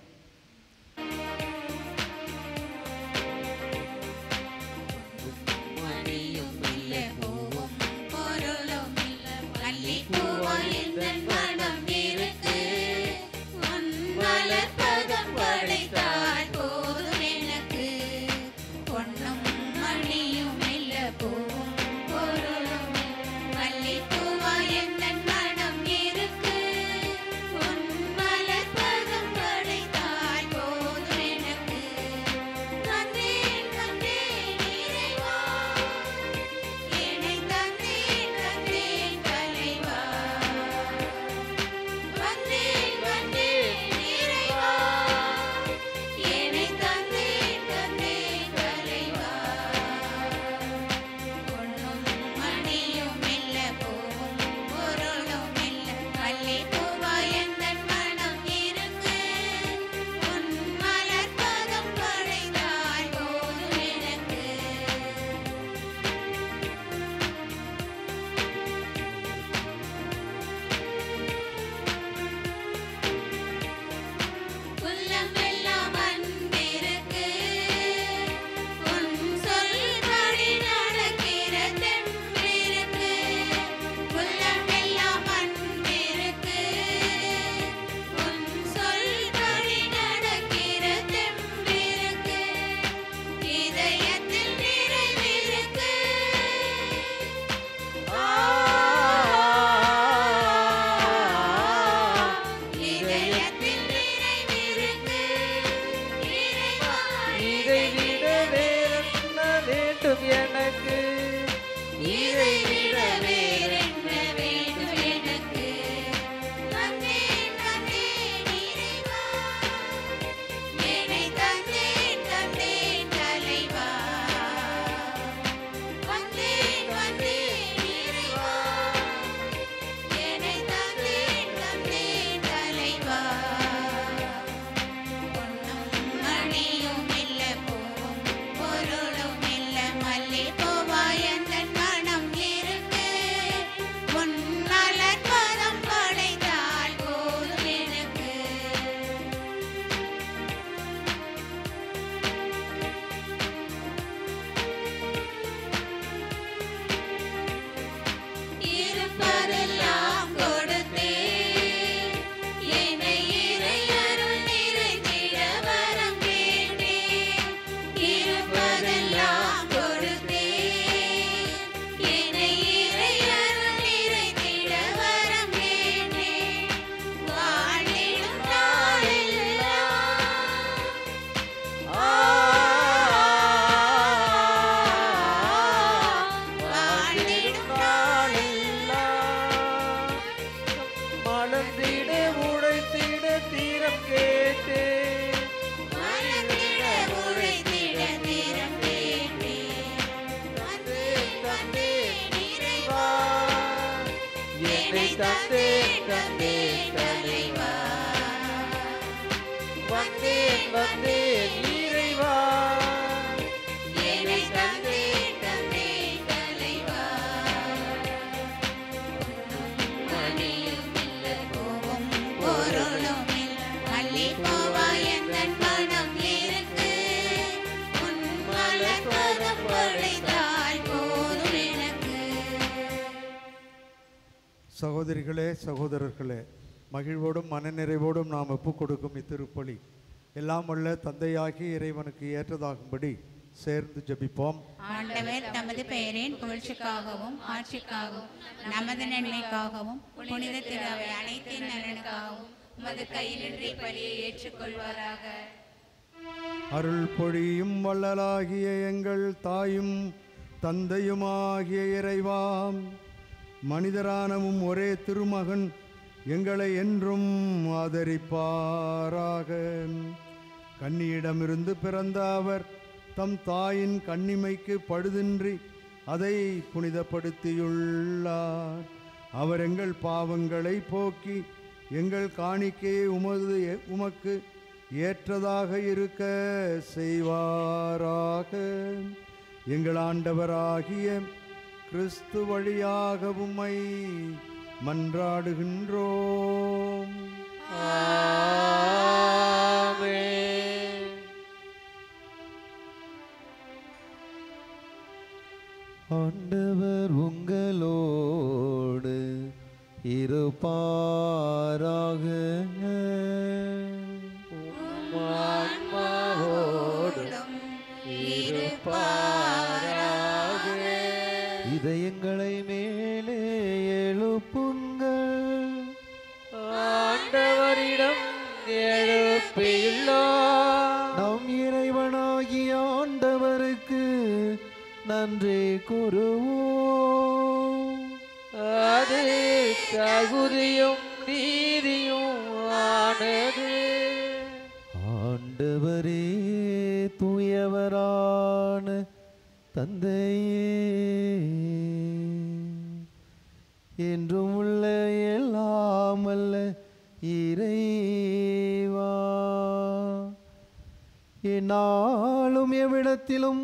மலர் பதம் படைத்தால் தந்தேன் தந்தேன் தலைவா, வந்தேன் வந்தேன் இறைவா, என்னை தந்தேன் தந்தேன் தலைவா. மணியும் இல்ல கோபம் பொருளும் இல்ல அள்ளி போவாய் எந்தன் மனம் இருக்கு. உன் மலர் பதம் படைத்தாய் போதும் எனக்கு. சகோதரிகளே சகோதரர்களே, மகிழ்வோடும் மனநிறைவோடும் நாம் ஒப்புக் கொடுக்கும் இத்திருப்பலி எல்லாம் உள்ள தந்தையாகி இறைவனுக்கு ஏற்றதாகும்படி சேர்ந்து ஜெபிப்போம். ஆண்டவர் தமது பெயரின் புகழ்ச்சிக்காகவும் ஆட்சிக்காகவும் நமது நன்மைக்காகவும் புனித திருவை அனைத்தின் நலனுக்காகவும் உமது கையிலின்றி பலியை ஏற்றுக்கொள்வாராக. அருள் பொழியும் வள்ளலாகிய எங்கள் தாயும் தந்தையுமாகிய இறைவாம், மனிதரானவும் ஒரே திருமகன் எங்களை என்றும் ஆதரிப்பாராக. கன்னியிடமிருந்து பிறந்த அவர் தம் தாயின் கன்னிமைக்கு பழுதின்றி அதை புனிதப்படுத்தியுள்ளார். அவர் எங்கள் பாவங்களை போக்கி எங்கள் காணிக்கையை உமக்கு ஏற்றதாக இருக்க செய்வாராக. எங்கள் ஆண்டவராகிய கிறிஸ்து வழியாக உம்மை மன்றாடுகின்றோம். ஆமென். ஆண்டவர் உங்களோடு இருப்பாராக. ஆன்மாவோடும் இருப்பாராக. இதயங்களை மேலே எழுப்புங்கள். ஆண்டவரிடம் எழுப்பியுள்ளார். நம் இறைவனாகிய ஆண்டவருக்கு நன்றி கூறுவோம். அது தகுதியும் நீதியும் ஆனது. ஆண்டவரே தூயவரான தந்தையே, என்றும் உள்ள எல்லாம் அல்ல இறைவா, என்னாலும் எவ்விடத்திலும்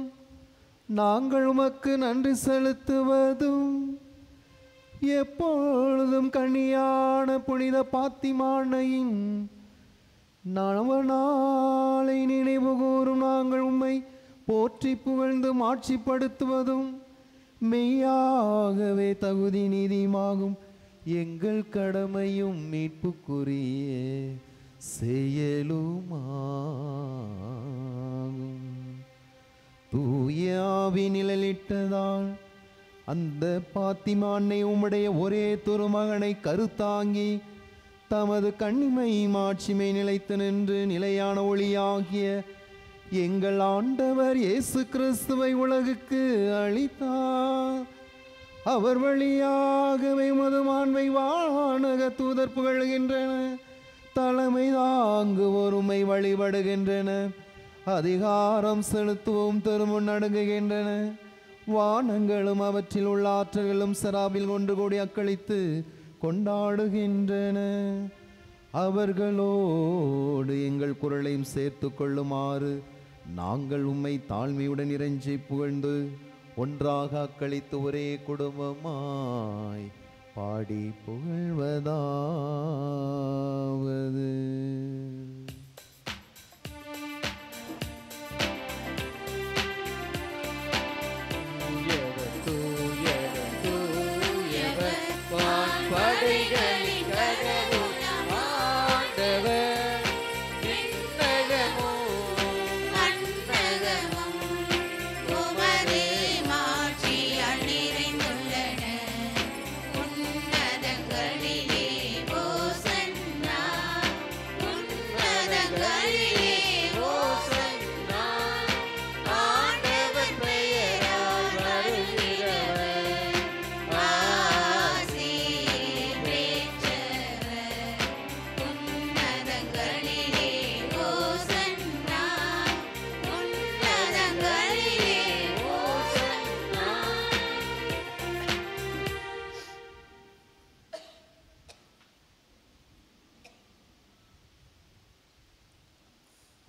நாங்கள் உமக்கு நன்றி செலுத்துவதும் எப்பொழுதும் கன்னியான புனித பாத்திமானையின் நாளை நினைவு கூறும் நாங்கள் உம்மை போற்றி புகழ்ந்து மாட்சிப்படுத்துவதும் மெய்யாகவே தகுதி நீதியுமாகும். எங்கள் கடமையும் மீட்புக்குரிய செயலுமாகும். தூய ஆவி நிழலிட்டதால் அந்த பாத்திமானை உம்முடைய ஒரே திருமகனை கருத்தாங்கி தமது கண்ணிமை மாட்சிமை நிலைத்து நின்று நிலையான ஒளியாகிய எங்கள் ஆண்டவர் இயேசு கிறிஸ்துவை உலகுக்கு அளித்தார். அவர் வழியாகவே மதுமான்மை வானக தூதர் புகழ்கின்றன, தலைமை தாங்குவோர் உம்மை வழிபடுகின்றன, அதிகாரம் செலுத்துவோம் திருமுன் நடுங்குகின்றன. வானங்களும் அவற்றில் உள்ள ஆற்றல்களும் சராபில் ஒன்று கூடி அக்களித்து கொண்டாடுகின்றன. அவர்களோடு எங்கள் குரலையும் சேர்த்து கொள்ளுமாறு நாங்கள் உம்மை தாழ்மையுடன் இறைஞ்சி புகழ்ந்து ஒன்றாக அக்களித்து ஒரே குடும்பமாய் பாடி புகழ்வதாவது. படைகளின் கடவுள் ஆண்டவர், விண்ணகமும் மண்ணகமும் உமது மாட்சியால் நிறைந்துள்ளன. உன்னதங்களிலே ஓசன்னா, உன்னதங்களிலே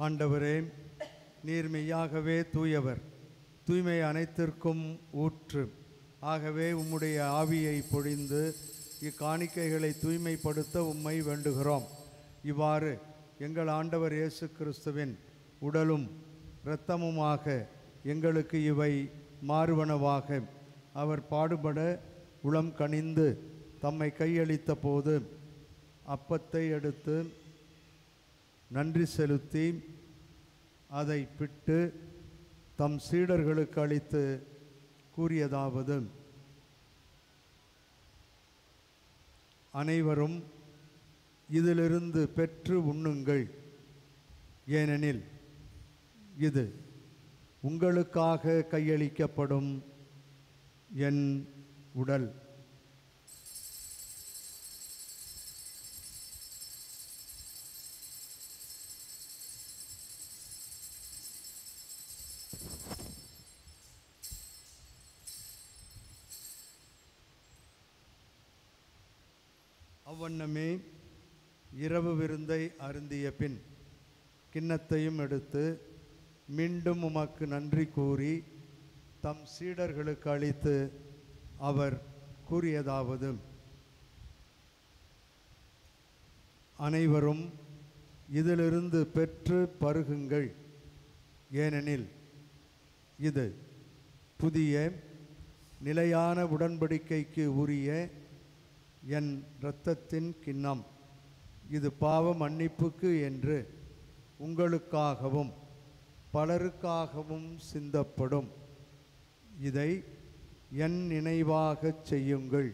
ஆண்டவரே, நீர் மெய்யாகவே தூயவர், தூய்மை அனைத்திற்கும் ஊற்று. ஆகவே உம்முடைய ஆவியை பொழிந்து இக்காணிக்கைகளை தூய்மைப்படுத்த உம்மை வேண்டுகிறோம். இவ்வாறு எங்கள் ஆண்டவர் இயேசு கிறிஸ்துவின் உடலும் இரத்தமுமாக எங்களுக்கு இவை மாறுவனவாக. அவர் பாடுபட உளம் கனிந்து தம்மை கையளித்த போது அப்பத்தை எடுத்து நன்றி செலுத்தி அதை பிட்டு தம் சீடர்களுக்கு அளித்து கூறியதாவது: அனைவரும் இதிலிருந்து பெற்று உண்ணுங்கள், ஏனெனில் இது உங்களுக்காக கையளிக்கப்படும் என் உடல். அவ்வண்ணமே இரவு விருந்தை அருந்திய பின் கிண்ணத்தையும் எடுத்து மீண்டும் உமக்கு நன்றி கூறி தம் சீடர்களுக்கு அளித்து அவர் கூறியதாவது: அனைவரும் இதிலிருந்து பெற்று பருகுங்கள், ஏனெனில் இது புதிய நிலையான உடன்படிக்கைக்கு உரிய என் இரத்தத்தின் கிண்ணம். இது பாவ மன்னிப்புக்கு என்று உங்களுக்காகவும் பலருக்காகவும் சிந்தப்படும். இதை என் நினைவாகச் செய்யுங்கள்.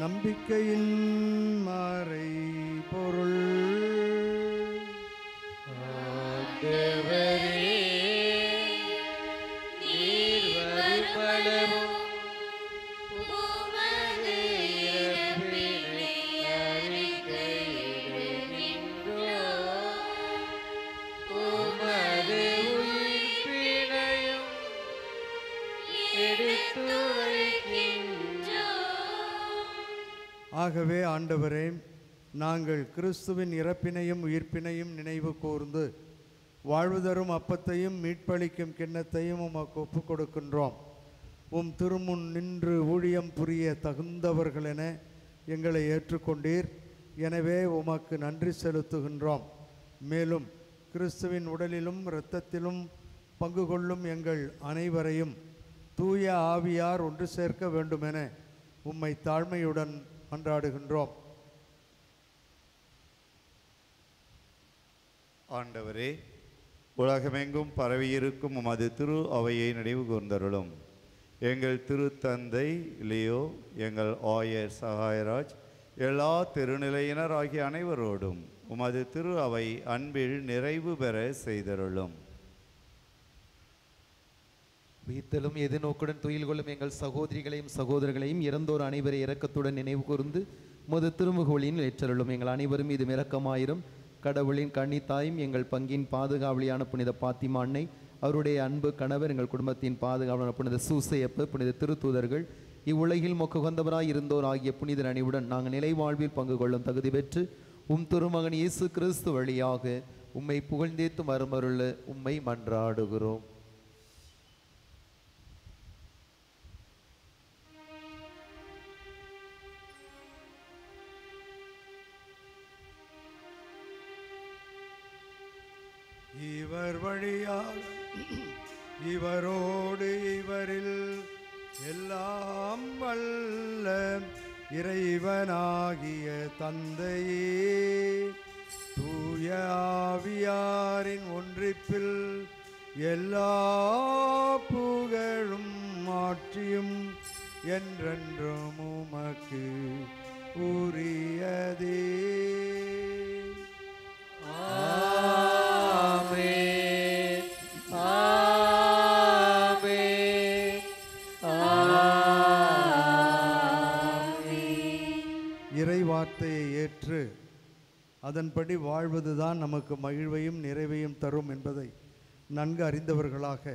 நம்பிக்கையின் மறை பொருள். ஆகவே ஆண்டவரே, நாங்கள் கிறிஸ்துவின் இறப்பினையும் உயிர்ப்பினையும் நினைவு கூர்ந்து வாழ்வு தரும் அப்பத்தையும் மீட்பளிக்கும் கிண்ணத்தையும் உமக்கு ஒப்புக் கொடுக்கின்றோம். உம் திருமுன் நின்று ஊழியம் புரிய தகுந்தவர்களென எங்களை ஏற்றுக்கொண்டீர். எனவே உமக்கு நன்றி செலுத்துகின்றோம். மேலும் கிறிஸ்துவின் உடலிலும் இரத்தத்திலும் பங்கு கொள்ளும் எங்கள் அனைவரையும் தூய ஆவியார் ஒன்று சேர்க்க வேண்டுமென உம்மை தாழ்மையுடன் மன்றாடுகின்றோம். ஆண்டவரே, உலகமெங்கும் பரவியிருக்கும் உமது திரு அவையை நினைவு கூர்ந்தருளும். எங்கள் திருத்தந்தை லியோ, எங்கள் ஆயர் சகாயராஜ், எல்லா திருநிலையினர் ஆகிய அனைவரோடும் உமது திரு அவை அன்பில் நிறைவு பெற செய்தருளும். வீத்தலும் எதிர்நோக்குடன் துயில் கொள்ளும் எங்கள் சகோதரிகளையும் சகோதரர்களையும் இறந்தோர் அனைவரை இரக்கத்துடன் நினைவு கூர்ந்து உமது திருமுகவழியின் ஏற்றருளும். எங்கள் அனைவரும் இது இரக்கமாயிரும். கடவுளின் கன்னித்தாயும் எங்கள் பங்கின் பாதுகாவலியான புனித பாத்திமா அன்னை, அவருடைய அன்பு கணவர், எங்கள் குடும்பத்தின் பாதுகாவலான புனித சூசையப்பு, புனித திருத்தூதர்கள், இவ்வுலகில் மொக்ககொந்தவராய் இருந்தோர் ஆகிய புனிதர் அணிவுடன் நாங்கள் நிலை வாழ்வில் பங்கு கொள்ளும் தகுதி பெற்று உம் திருமகன் இயேசு கிறிஸ்து வழியாக உம்மை புகழ்ந்தேத்து மறுமருள உம்மை மன்றாடுகிறோம். இவர் வழியாக இவரோடு இவரில் எல்லாம் வல்ல இறைவனாகிய தந்தையே, தூய ஆவியாரின் ஒன்றிப்பில் எல்லா புகழும் மாற்றியும் என்றென்றும் உமக்கு உரியதே. ஆமென், ஆமென், ஆமென். இறை வார்த்தையை ஏற்று அதன்படி வாழ்வதுதான் நமக்கு மகிழ்வையும் நிறைவையும் தரும் என்பதை நன்கு அறிந்தவர்களாக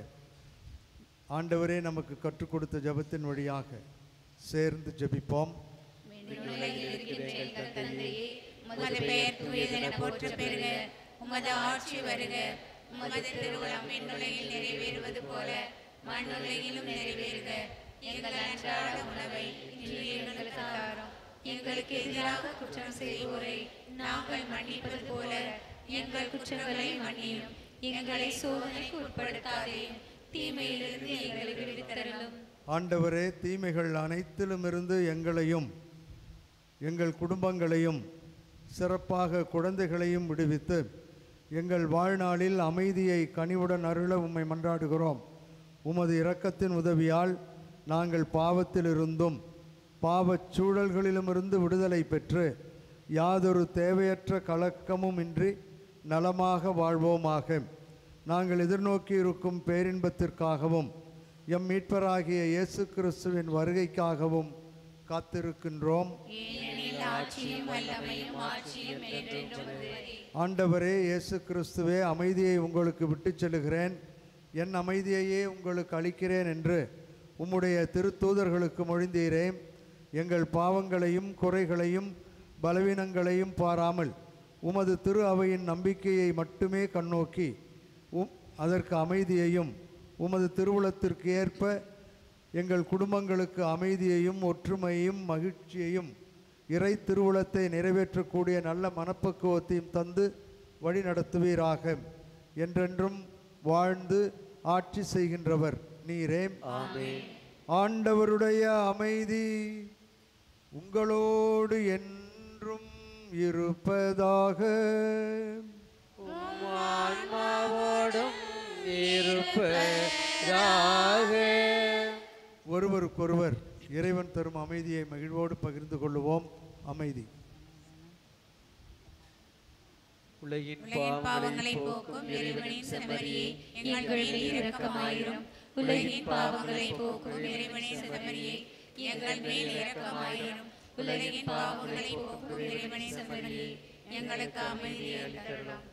ஆண்டவரே நமக்கு கற்றுக் கொடுத்த ஜெபத்தின் வழியாக சேர்ந்து ஜெபிப்போம். உமது பெயர் தூயதென போற்ற பெறுக, உமது ஆட்சி வருக, உமது திருவுளம் விண்ணுலகில் நிறைவேறுவது போல மண்ணுலகிலும் நிறைவேறுக. எங்கள் அன்றாட உணவை இன்று எங்களுக்கு தாரும். எங்களுக்கு எதிராக குற்றம் செய்வோரை நாங்கள் மன்னிப்பது போல எங்கள் குற்றங்களை மன்னியும். எங்களை சோதனைக்கு உட்படுத்தாதேயும், தீமையிலிருந்து எங்களை விடுவித்தருளும். ஆண்டவரே, தீமைகள் அனைத்திலுமிருந்து எங்களையும் எங்கள் குடும்பங்களையும் சிறப்பாக குழந்தைகளையும் விடுவித்து எங்கள் வாழ்நாளில் அமைதியை கனிவுடன் அருள உம்மை மன்றாடுகிறோம். உமது இரக்கத்தின் உதவியால் நாங்கள் பாவத்திலிருந்தும் பாவச் சூழல்களிலுமிருந்து விடுதலை பெற்று யாதொரு தேவையற்ற கலக்கமும் இன்றி நலமாக வாழ்வோமாக. நாங்கள் எதிர்நோக்கி இருக்கும் பேரின்பத்திற்காகவும் எம் மீட்பராகிய இயேசு கிறிஸ்துவின் வருகைக்காகவும் காத்திருக்கின்றோம். ஆண்டவரே இயேசு கிறிஸ்துவே, அமைதியை உங்களுக்கு விட்டுச் செல்கிறேன், என் அமைதியையே உங்களுக்கு அளிக்கிறேன் என்று உம்முடைய திருத்தூதர்களுக்கு மொழிந்தீரே. எங்கள் பாவங்களையும் குறைகளையும் பலவீனங்களையும் பாராமல் உமது திரு அவையின் நம்பிக்கையை மட்டுமே கண்ணோக்கி அதற்கு அமைதியையும் உமது திருவுளத்திற்கு ஏற்ப எங்கள் குடும்பங்களுக்கு அமைதியையும் ஒற்றுமையையும் மகிழ்ச்சியையும் இறை திருவுளத்தை நிறைவேற்றக்கூடிய நல்ல மனப்பக்குவத்தையும் தந்து வழி நடத்துவீராக. என்றென்றும் வாழ்ந்து ஆட்சி செய்கின்றவர் நீரே. ஆண்டவருடைய அமைதி உங்களோடு என்றும் இருப்பதாக. ஒருவருக்கொருவர் இறைவன் தரும் அமைதியை மகிழ்வோடு பகிர்ந்து கொள்ளுவோம். அமைதி. உலகின் பாவங்களை போக்கும் இறைவனின் செம்மறியே, எங்கள் மேல் இரக்கமாயிரும். உலகின் பாவங்களை போக்கும் இறைவனின் செம்மறியே, எங்கள் மேல் இரக்கமாயிரும். உலகின் பாவங்களை போக்கும் இறைவனின் செம்மறியே, எங்களுக்கு அமைதியை அருளலாம்.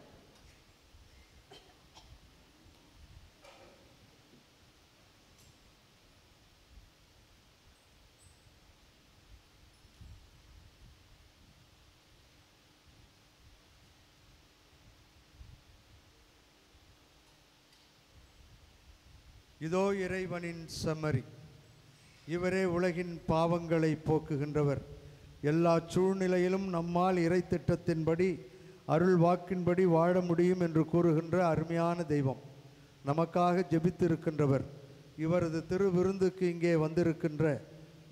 இதோ இறைவனின் செம்மறி, இவரே உலகின் பாவங்களை போக்குகின்றவர். எல்லா சூழ்நிலையிலும் நம்மால் இறை திட்டத்தின்படி அருள் வாக்கின்படி வாழ முடியும் என்று கூறுகின்ற அருமையான தெய்வம், நமக்காக ஜெபித்திருக்கின்றவர். இவரது திரு விருந்துக்கு இங்கே வந்திருக்கின்ற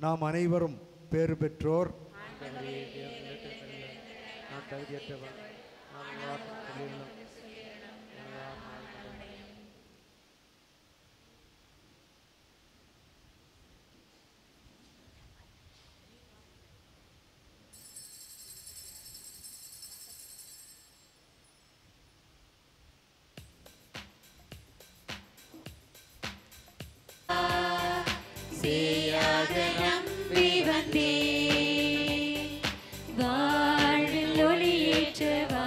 நாம் அனைவரும் பேறு பெற்றோர். நம்பி வந்தே வாழ்வில் ஒளியேற்றவா,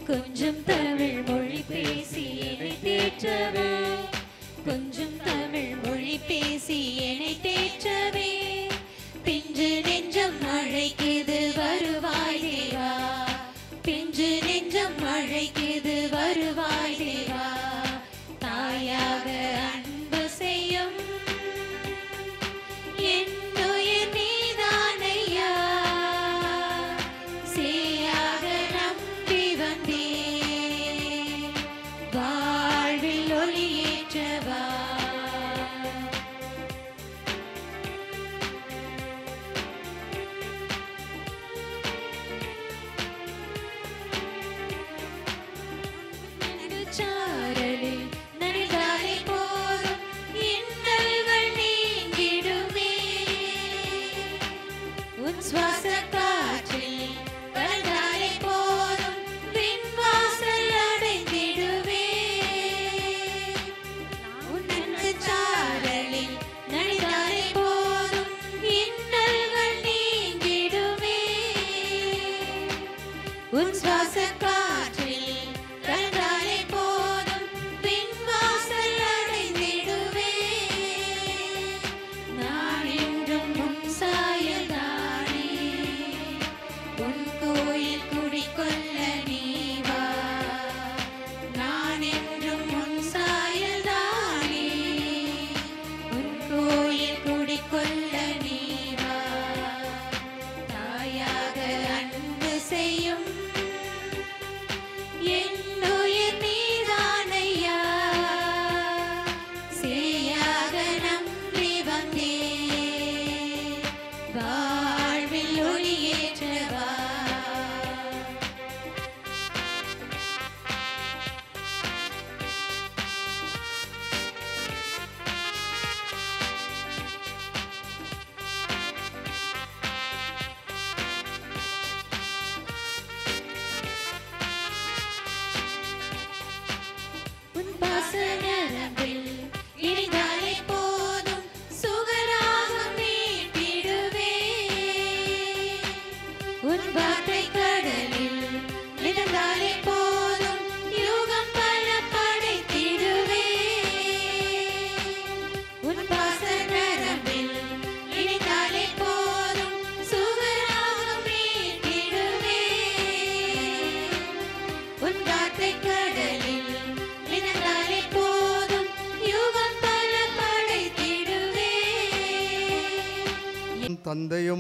கொஞ்சம் தமிழ் மொழி பேசி என்னை தேற்றவே, கொஞ்சம் தமிழ் மொழி பேசி என்னை தேற்றவே, பிஞ்சு நெஞ்சம் அழைக்குது வருவாய் தேவா, பிஞ்சு நெஞ்சம் அழைக்குது வருவாய் தேவா, தாயாக அன்பு செய்யும் என்னுயிர் நீதானையா, சேயாக நம்பி வந்தே வாழ்வில் ஒளியேற்றவா. சாரலில் நனைந்தாலே போதும் இன்னல்கள் நீங்கிடுமே, உன் சுவாச காற்றில் கலந்தாலே போதும் விண்வாசல் அடைந்திடுவே, உன் அன்பு சாரலில் நனைந்தாலே போதும் இன்னல்கள் நீங்கிடுமே,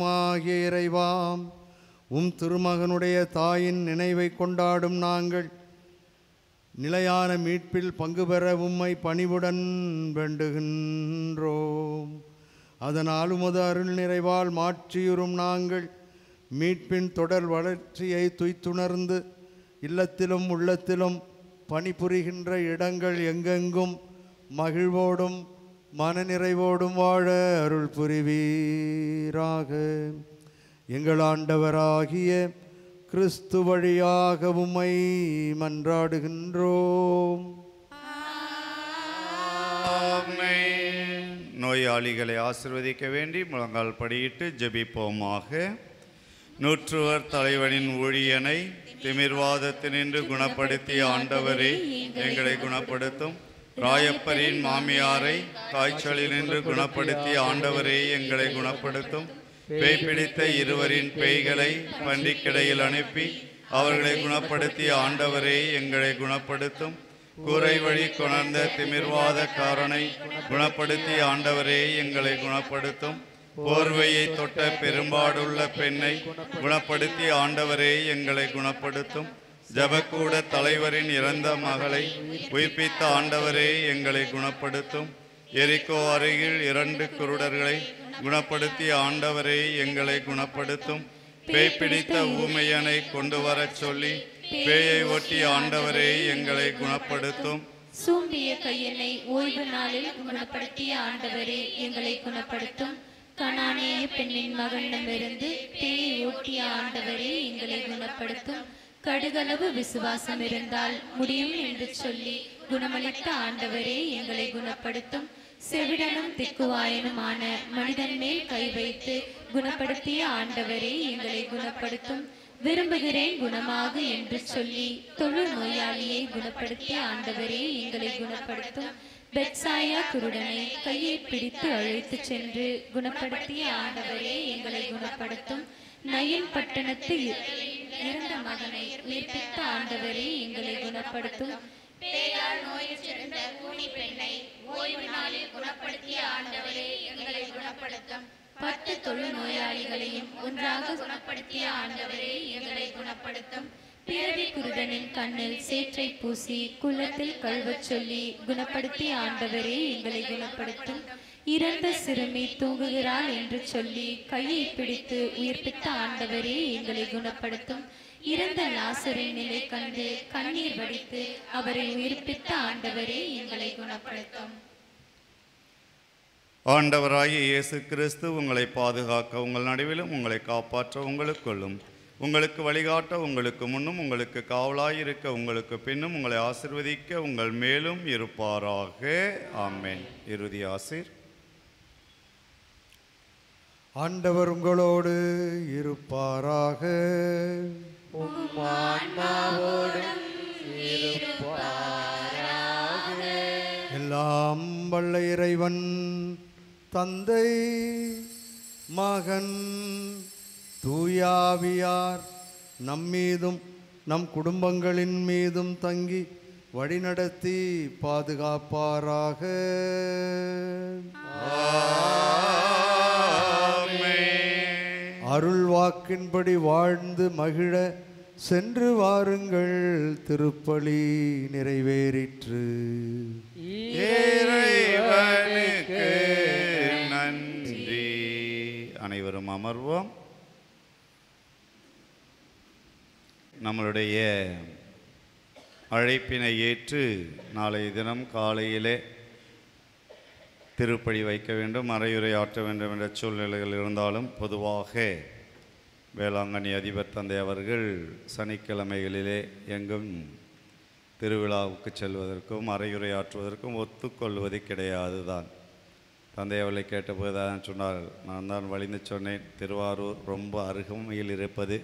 இரட்சகருமாகிய இறைவாம், உம் திருமகனுடைய தாயின் நினைவை கொண்டாடும் நாங்கள் நிலையான மீட்பில் பங்கு பெற உம்மை பணிவுடன் வேண்டுகின்றோம். அதனால் உமது அருள் நிறைவால் மாற்றியுறும் நாங்கள் மீட்பின் தொடர் வளர்ச்சியை துய்த்துணர்ந்து இல்லத்திலும் உள்ளத்திலும் பணிபுரிகின்ற இடங்கள் எங்கெங்கும் மகிழ்வோடும் மனநிறைவோடும் வாழ அருள் புரிவீராக. எங்கள் ஆண்டவராகிய கிறிஸ்து வழியாக உம்மை மன்றாடுகின்றோம். நோயாளிகளை ஆசீர்வதிக்க வேண்டி முழங்கால் படியிட்டு ஜெபிப்போமாக. நூற்றுவர் தலைவனின் ஊழியனை திமிர்வாதத்தினின்று குணப்படுத்திய ஆண்டவரே எங்களை குணப்படுத்தும். ராயப்பரின் மாமியாரை காய்ச்சலினின்று குணப்படுத்திய ஆண்டவரே எங்களை குணப்படுத்தும். பேய் பிடித்த இருவரின் பேய்களை பன்றிக்கிடையில் அனுப்பி அவர்களை குணப்படுத்திய ஆண்டவரே எங்களை குணப்படுத்தும். கூரை வழி கொணர்ந்த திமிர்வாதக்காரனை குணப்படுத்திய ஆண்டவரே எங்களை குணப்படுத்தும். போர்வையை தொட்ட பெரும்பாடுள்ள பெண்ணை குணப்படுத்திய ஆண்டவரே எங்களை குணப்படுத்தும். ஜபக்கூட தலைவரின் இறந்த மகளை உயிர்ப்பித்த ஆண்டவரே எங்களை குணப்படுத்தும். எரிக்கோ அருகில் 2 குருடர்களை குணப்படுத்திய ஆண்டவரே எங்களை குணப்படுத்தும். பேய் பிடித்த ஊமையனை கொண்டு வரச் சொல்லி பேயை ஒட்டிய ஆண்டவரே எங்களை குணப்படுத்தும். சூம்பிய கையனை ஓய்வு நாளில் குணப்படுத்திய ஆண்டவரே எங்களை குணப்படுத்தும். கனானிய பெண்ணின் மகனிடமிருந்து பேயை ஓட்டிய ஆண்டவரே எங்களை குணப்படுத்தும். கடுகளவு விசுவாசம் இருந்தால் முடியும் என்று சொல்லி குணமளித்த ஆண்டவரே எங்களை குணப்படுத்தும். செவிடனும் திக்குவாயனுமான மனிதன் மேல் கை வைத்து குணப்படுத்திய ஆண்டவரே எங்களை குணப்படுத்தும். விரும்புகிறேன் குணமாக என்று சொல்லி தொழு நோயாளியை குணப்படுத்திய ஆண்டவரே எங்களை குணப்படுத்தும். பெத்சாயா குருடனை கையை பிடித்து அழைத்து சென்று குணப்படுத்திய ஆண்டவரே எங்களை குணப்படுத்தும். நயின் பட்டணத்து இறந்த மகனை உயிர்ப்பித்த ஆண்டவரே எங்களை குணப்படுத்தும். பேயால் நோயுற்றிருந்த கூனி பெண்ணை ஓய்வு நாளில் குணப்படுத்திய ஆண்டவரே எங்களை குணப்படுத்தும். 10 தொழு நோயாளிகளையும் ஒன்றாக குணப்படுத்திய ஆண்டவரே எங்களை குணப்படுத்தும். பிறவி குருடனின் கண்ணில் சேற்றை பூசி குளத்தில் கழுவச் சொல்லி குணப்படுத்திய ஆண்டவரே எங்களை குணப்படுத்தும். இறந்த சிறுமி தூங்குகிறாள் என்று சொல்லி கையை பிடித்து உயிர்ப்பித்த ஆண்டவரே எங்களை குணப்படுத்தும். இறந்த லாசரின் நிலை கண்டு கண்ணீர் வடித்து அவரை உயிர்ப்பித்த ஆண்டவரே எங்களை குணப்படுத்தும். ஆண்டவராகிய இயேசு கிறிஸ்து உங்களை பாதுகாக்க உங்கள் நடுவிலும் உங்களை காப்பாற்ற உங்களுக்குள்ளும் உங்களுக்கு வழிகாட்ட உங்களுக்கு முன்னும் உங்களுக்கு காவலாயிருக்க உங்களுக்கு பின்னும் உங்களை ஆசீர்வதிக்க உங்கள் மேலும் இருப்பாராக. ஆமென். இறுதி ஆசீர். ஆண்டவர் உங்களோடு இருப்பாராக. எல்லாம் வல்ல இறைவன் தந்தை மகன் தூயாவியார் நம்மீதும் நம் குடும்பங்களின் மீதும் தங்கி வழிநடத்தி பாதுகாப்பாராக. அருள் வாக்கின்படி வாழ்ந்து மகிழ சென்று வாருங்கள். திருப்பலி நிறைவேறிற்று. இறைவனுக்கு நன்றி. அனைவரும் அமர்வோம். நம்மளுடைய அழைப்பினை ஏற்று நாளைய தினம் காலையிலே திருப்பலி வைக்க வேண்டும், மறையுரை ஆற்ற வேண்டும் என்ற சூழ்நிலைகள் இருந்தாலும் பொதுவாக வேளாங்கண்ணி அதிபர் தந்தை அவர்கள் சனிக்கிழமைகளிலே எங்கும் திருவிழாவுக்கு செல்வதற்கும் மறையுரை ஆற்றுவதற்கும் ஒத்துக்கொள்வது கிடையாது தான். தந்தை அவர்களை கேட்டபோது தான் சொன்னார், நான் தான் வலிந்து சொன்னேன், திருவாரூர் ரொம்ப அருகாமையில் இருப்பது,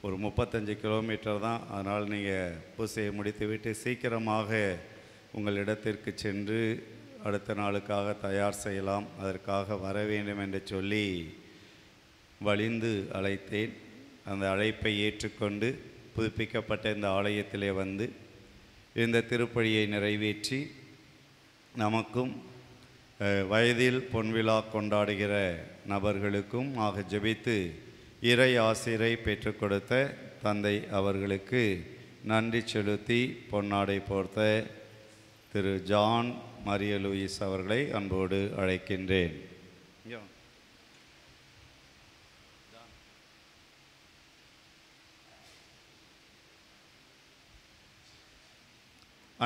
ஒரு 35 கிலோமீட்டர் தான், அதனால் நீங்கள் பூசையை முடித்துவிட்டு சீக்கிரமாக உங்கள் இடத்திற்கு சென்று அடுத்த நாளுக்காக தயார் செய்யலாம், அதற்காக வர வேண்டும் என்று சொல்லி வலிந்து அழைத்தேன். அந்த அழைப்பை ஏற்றுக்கொண்டு புதுப்பிக்கப்பட்ட இந்த ஆலயத்திலே வந்து இந்த திருப்பலியை நிறைவேற்றி நமக்கும் வயதில் பொன்விழா கொண்டாடுகிற நபர்களுக்கும் ஆக ஜெபித்து இறை ஆசிரை பெற்றுக் கொடுத்த தந்தை அவர்களுக்கு நன்றி செலுத்தி பொன்னாடை போர்த்த திரு ஜான் மரிய லூயிஸ் அவர்களை அன்போடு அழைக்கின்றேன்.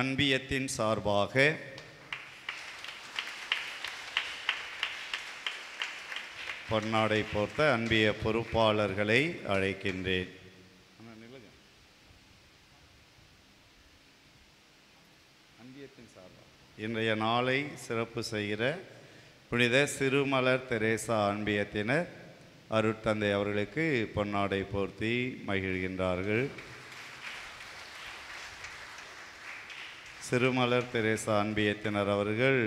அன்பியத்தின் சார்பாக பொன்னாடை போர்த்த அன்பிய பொறுப்பாளர்களை அழைக்கின்றேன். இன்றைய நாளை சிறப்பு செய்கிற புனித சிறுமலர் தெரேசா அன்பியத்தினர் அருட்தந்தை அவர்களுக்கு பொன்னாடை போர்த்தி மகிழ்கின்றார்கள். சிறுமலர் தெரேசா அன்பியத்தினர் அவர்கள்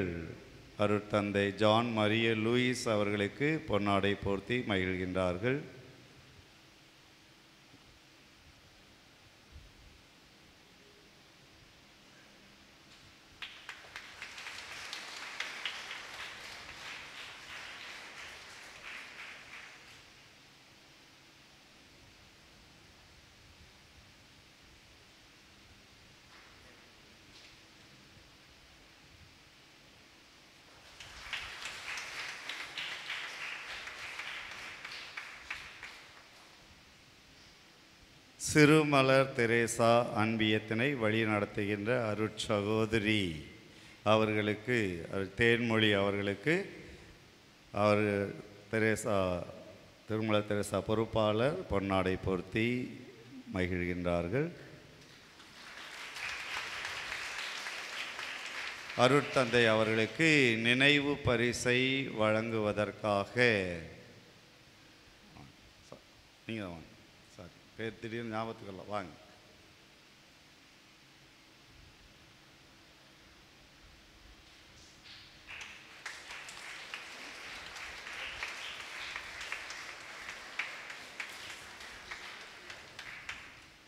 அருட்தந்தை ஜான் மரிய லூயிஸ் அவர்களுக்கு பொன்னாடை போர்த்தி மகிழ்கின்றார்கள். சிறுமலர் தெரேசா அன்பியத்தினை வழி நடத்துகின்ற அருட்சகோதரி அவர்களுக்கு தேன்மொழி அவர்களுக்கு அவர் திருமலர் தெரேசா பொறுப்பாளர் பொன்னாடை போர்த்தி மகிழ்கின்றார்கள். அருட்தந்தை அவர்களுக்கு நினைவு பரிசை வழங்குவதற்காக நீங்கள் வாங்க. சாரி, பேர் திடீர்னு ஞாபகத்துக்கெல்லாம் வாங்க.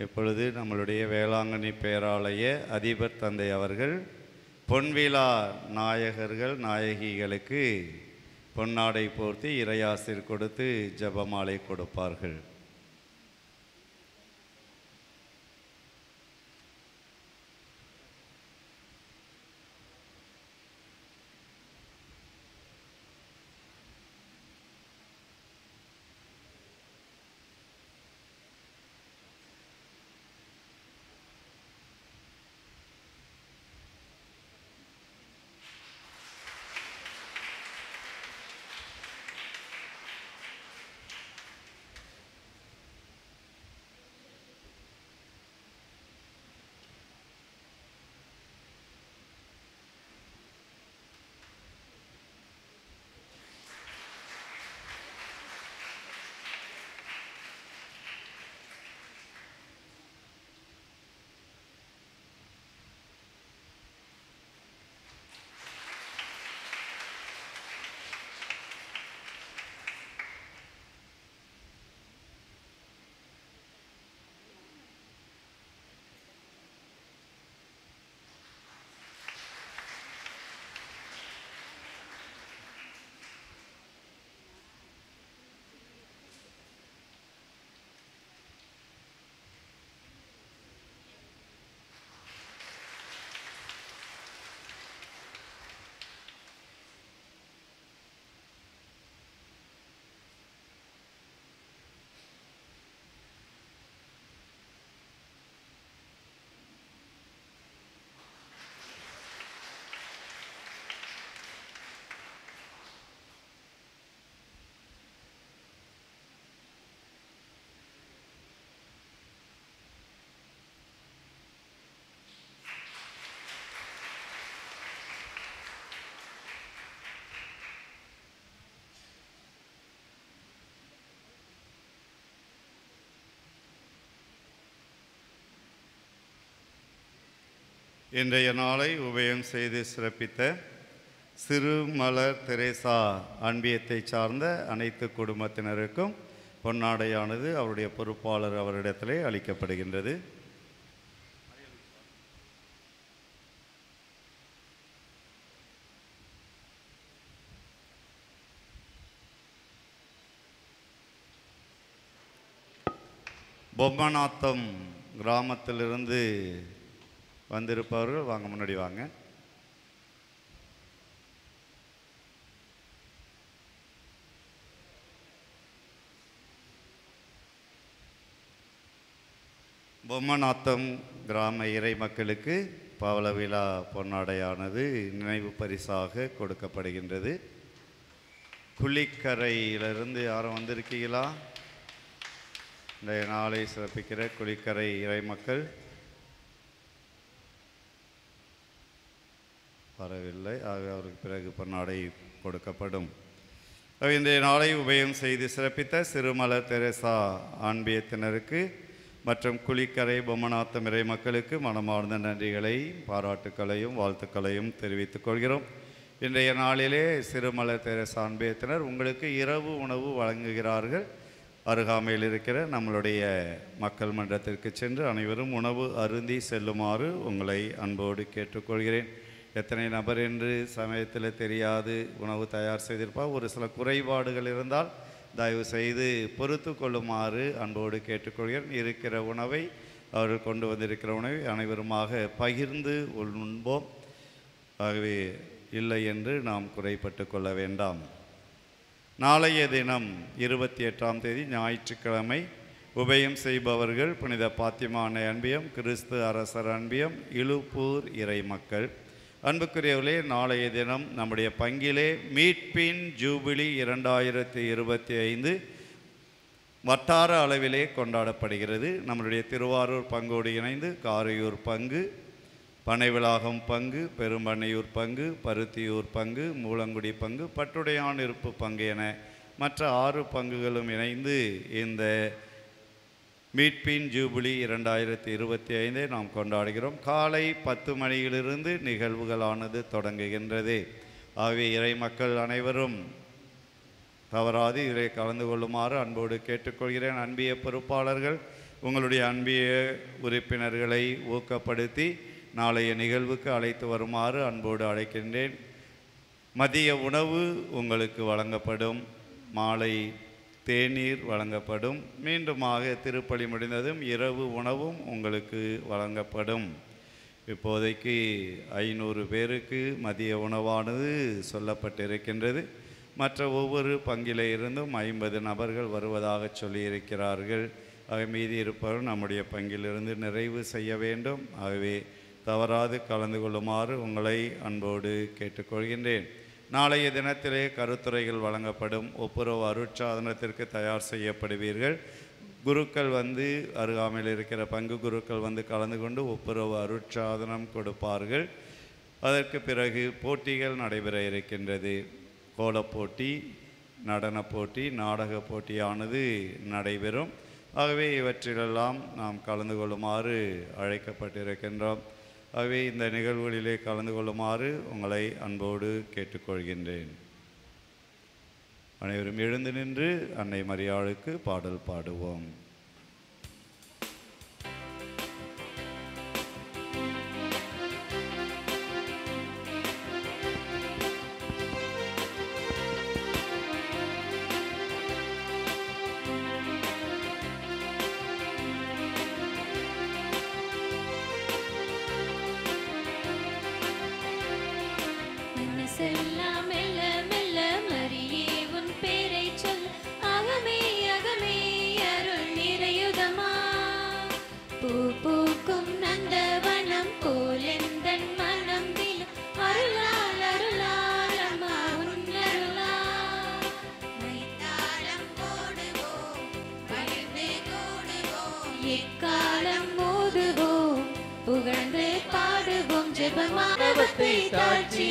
இப்பொழுது நம்மளுடைய வேளாங்கண்ணி பேராலய அதிபர் தந்தை அவர்கள் பொன்விழா நாயகர்கள் நாயகிகளுக்கு பொன்னாடை போர்த்தி இறையாசிர் கொடுத்து ஜெபமாலை கொடுப்பார்கள். இன்றைய நாளை உபயம் செய்து சிறப்பித்த சிறுமலர் தெரேசா அன்பியத்தை சார்ந்த அனைத்து குடும்பத்தினருக்கும் பொன்னாடையானது அவருடைய பொறுப்பாளர் அவரிடத்திலே அளிக்கப்படுகின்றது. பொம்மநாத்தம் கிராமத்திலிருந்து வந்திருப்பவர்கள் வாங்க, முன்னாடி வாங்க. பொம்மநாத்தம் கிராம இறை மக்களுக்கு பவள விழா பொன்னாடையானது நினைவு பரிசாக கொடுக்கப்படுகின்றது. குளிக்கரையிலிருந்து யாரும் வந்திருக்கீங்களா? இந்த நாளை சிறப்பிக்கிற குளிக்கரை இறை மக்கள் வரவில்லை. ஆக அவருக்கு பிறகு பொன்னாடை கொடுக்கப்படும். இன்றைய நாளை உபயம் செய்து சிறப்பித்த சிறுமலர் தெரசா ஆன்மீகத்தினருக்கு மற்றும் குளிக்கரை பொம்மநாத்தம் இறை மக்களுக்கு மனமார்ந்த நன்றிகளை, பாராட்டுக்களையும் வாழ்த்துக்களையும் தெரிவித்துக் கொள்கிறோம். இன்றைய நாளிலே சிறுமலர் தெரசா ஆன்மீகத்தினர் உங்களுக்கு இரவு உணவு வழங்குகிறார்கள். அருகாமையில் இருக்கிற நம்மளுடைய மக்கள் மன்றத்திற்கு சென்று அனைவரும் உணவு அருந்தி செல்லுமாறு உங்களை அன்போடு கேட்டுக்கொள்கிறேன். எத்தனை நபர் என்று சமயத்தில் தெரியாது உணவு தயார் செய்திருப்பார். ஒரு சில குறைபாடுகள் இருந்தால் தயவு செய்து பொறுத்து கொள்ளுமாறு அன்போடு கேட்டுக்கொள்கிறேன். இருக்கிற உணவை, அவர்கள் கொண்டு வந்திருக்கிற உணவை அனைவருமாக பகிர்ந்து உண்போம். ஆகவே இல்லை என்று நாம் குறைப்பட்டு கொள்ள வேண்டாம். நாளைய தினம் 28ஆம் தேதி ஞாயிற்றுக்கிழமை உபயம் செய்பவர்கள் புனித பாத்திமா அன்னை அன்பியம், கிறிஸ்து அரசர் அன்பியம், இலுப்பூர் இறை மக்கள். அன்புக்குரியவர்களே, நாளைய தினம் நம்முடைய பங்கிலே மீட்பின் ஜூபிலி 2025 வட்டார அளவிலே கொண்டாடப்படுகிறது. நம்முடைய திருவாரூர் பங்கோடு இணைந்து காரையூர் பங்கு, பனைவிளாகம் பங்கு, பெரும்பண்ணையூர் பங்கு, பருத்தியூர் பங்கு, மூலங்குடி பங்கு, பட்டுடையான் இருப்பு பங்கு என மற்ற 6 பங்குகளும் இணைந்து இந்த மீட்பின் ஜூபிலி 2025 நாம் கொண்டாடுகிறோம். காலை 10 மணியிலிருந்து நிகழ்வுகளானது தொடங்குகின்றது. ஆகவே இறை மக்கள் அனைவரும் தவறாது இதை கலந்து கொள்ளுமாறு அன்போடு கேட்டுக்கொள்கிறேன். அன்பிய பொறுப்பாளர்கள் உங்களுடைய அன்பிய உறுப்பினர்களை ஊக்கப்படுத்தி நாளைய நிகழ்வுக்கு அழைத்து வருமாறு அன்போடு அழைக்கின்றேன். மதிய உணவு உங்களுக்கு வழங்கப்படும். மாலை தேநீர் வழங்கப்படும். மீண்டுமாக திருப்பலி முடிந்ததும் இரவு உணவும் உங்களுக்கு வழங்கப்படும். இப்போதைக்கு 500 பேருக்கு மதிய உணவானது சொல்லப்பட்டிருக்கின்றது. மற்ற ஒவ்வொரு பங்கிலே இருந்தும் 50 நபர்கள் வருவதாக சொல்லியிருக்கிறார்கள். ஆக மீதி இருப்பவர்கள் நம்முடைய பங்கிலிருந்து நிறைவு செய்ய வேண்டும். ஆகவே தவறாது கலந்து கொள்ளுமாறு உங்களை அன்போடு கேட்டுக்கொள்கின்றேன். நாளைய தினத்திலே கருத்துரைகள் வழங்கப்படும். ஒப்புரவு அருட்சாதனத்திற்கு தயார் செய்யப்படுவீர்கள். குருக்கள் வந்து அருகாமையில் இருக்கிற பங்கு குருக்கள் வந்து கலந்து கொண்டு ஒப்புரவு அருட்சாதனம் கொடுப்பார்கள். அதற்கு பிறகு போட்டிகள் நடைபெற இருக்கின்றது. கோலப்போட்டி, நடன போட்டி, நாடக போட்டியானது நடைபெறும். ஆகவே இவற்றிலெல்லாம் நாம் கலந்து கொள்ளுமாறு அழைக்கப்பட்டிருக்கின்றோம். ஆகவே இந்த நிகழ்வுகளிலே கலந்து கொள்ளுமாறு உங்களை அன்போடு கேட்டுக்கொள்கின்றேன். அனைவரும் எழுந்து நின்று அன்னை மரியாளுக்கு பாடல் பாடுவோம். மனசெல்லாம் மெல்ல மெல்ல மரியே உன் பேரை சொல். அகமே அகமே அருள் நிறையுதமா. பூ பூக்கும் நந்தவனம் போல் எந்தன் மனம் தினம் அருளால் அருளால் அம்மா உன் அருளால். மைத்தாளம் போடுவோம், மகிழ்ந்து கூடுவோம், எக்காலம் மோதுவோம், புகழ்ந்து பாடுவோம். ஜெபமானவத்தை தாழ்ச்சி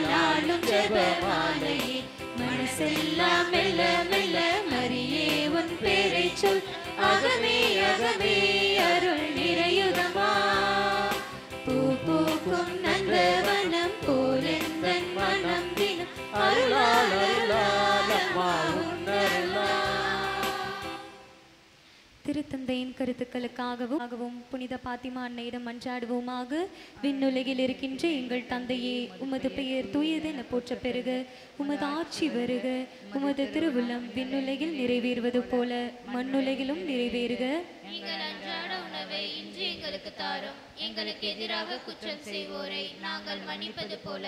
நாளும் ஜெபமாலையே. மனசெல்லாம் மெல்ல மெல்ல மரியே உன் பேரை சொல். அகமே அகமே அருள் நிறையுதமா. பூ பூக்கும் நந்தவனம் போல் எந்தன் மனம் தினம் அருளால் அருளால் அம்மா உன் அருளால். திருத்தந்தையின் கருத்துக்களுக்காகவும் புனித பாத்திமா அன்னையிடம் மன்றாடுவோமாக. விண்ணுலகில் இருக்கின்ற எங்கள் தந்தையே, உமது பெயர் தூயதென போற்ற பெறுக. உமது ஆட்சி வருக. உமது திருவுள்ளம் விண்ணுலகில் நிறைவேறுவது போல மண்ணுலகிலும் நிறைவேறுக. எங்கள் அன்றாட உணவை இன்று எங்களுக்கு தாரும். எங்களுக்கு எதிராக குற்றம் செய்வோரை நாங்கள் மன்னிப்பது போல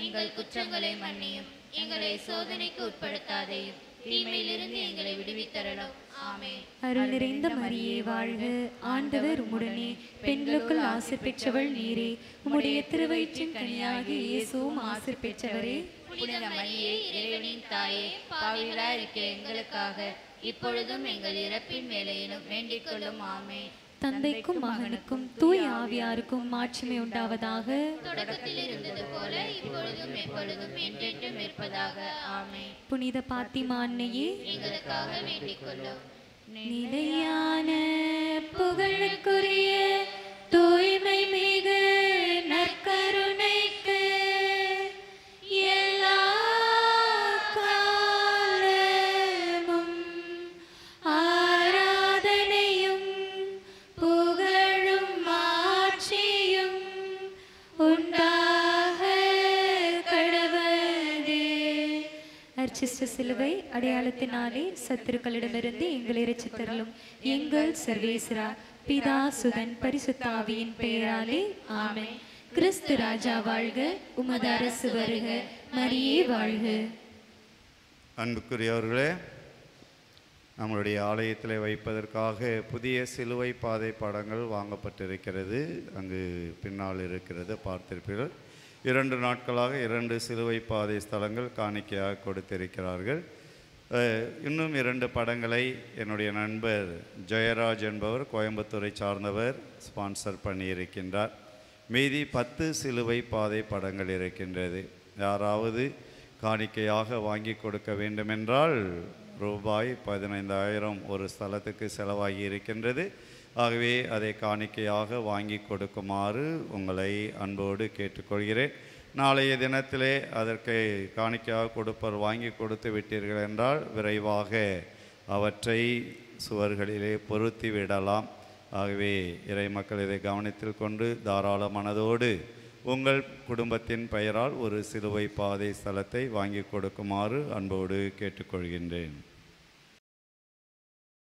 எங்கள் குற்றங்களை மன்னியும். எங்களை சோதனைக்கு உட்படுத்தாதேயும், தீமையிலிருந்து எங்களை விடுவித்தரலும். ஆமென். அருள் நிறைந்த மரியே வாழ்க. ஆண்டவர் உம்முடனே, பெண்களுக்குள் ஆசீர் பெற்றவள் நீரே. உம்முடைய திருவயிற்றின் கனியாகிய இயேசுவும் ஆசீர் பெற்றவரே. புனித மரியே, இறைவனின் தாயே, பாவிகளாய் இருக்கிற எங்களுக்காக இப்பொழுதும் எங்கள் இறப்பின் வேளையிலும் வேண்டிக் கொள்ளும். ஆமென். தந்தைக்கும் மகனுக்கும் தூய ஆவியாருக்கும் மாட்சிமை உண்டாவதாக. தொடக்கத்தில் இருந்தது போல இப்பொழுதும் எப்பொழுதும் என்றென்றும் இருப்பதாக. ஆமென். புனித பாத்திமா அன்னையே, எங்களுக்காக வேண்டிக் கொள்ளும். நிலையான புகழுக்குரிய தூய்மை மிகு நற்கருணைக்கு எல்லா காலமும் ஆராதனையும் புகழும் மாட்சியும் உண்டாக கடவுளே. அர்ச்சிஷ்ட சிலுவை அடையாளத்தினாலே சத்துருக்களிடமிருந்து எங்களை இரட்சித்தருளும் எங்கள் சர்வேஸ்வரா, பிதா சுதன் பரிசுத்தாவியின் பெயராலே ஆமென். கிறிஸ்து ராஜா வாழ்க. உமது அரசு வருக. மரியே வாழ்க. அன்புக்குரியவர்களே, நம்மளுடைய ஆலயத்தில் வைப்பதற்காக புதிய சிலுவை பாதை படங்கள் வாங்கப்பட்டிருக்கிறது. அங்கு பின்னால் இருக்கிறது, பார்த்திருப்பீர்கள். 2 நாட்களாக 2 சிலுவை பாதை ஸ்தலங்கள் காணிக்கையாக கொடுத்திருக்கிறார்கள். இன்னும் 2 படங்களை என்னுடைய நண்பர் ஜெயராஜ் என்பவர், கோயம்புத்தூரை சார்ந்தவர், ஸ்பான்சர் பண்ணியிருக்கின்றார். மீதி 10 சிலுவை பாதை படங்கள் இருக்கின்றது. யாராவது காணிக்கையாக வாங்கி கொடுக்க வேண்டுமென்றால் ரூபாய் 15,000 ஒரு ஸ்தலத்துக்கு செலவாகி இருக்கின்றது. ஆகவே அதை காணிக்கையாக வாங்கி கொடுக்குமாறு உங்களை அன்போடு கேட்டுக்கொள்கிறேன். நாளைய தினத்திலே அதற்கு காணிக்கையாக கொடுப்பவர் வாங்கி கொடுத்து விட்டீர்கள் என்றால் விரைவாக அவற்றை சுவர்களிலே பொருத்தி விடலாம். ஆகவே இறை மக்கள் இதை கவனத்தில் கொண்டு தாராள மனதோடு உங்கள் குடும்பத்தின் பெயரால் ஒரு சிலுவை பாதை ஸ்தலத்தை வாங்கி கொடுக்குமாறு அன்போடு கேட்டுக்கொள்கின்றேன்.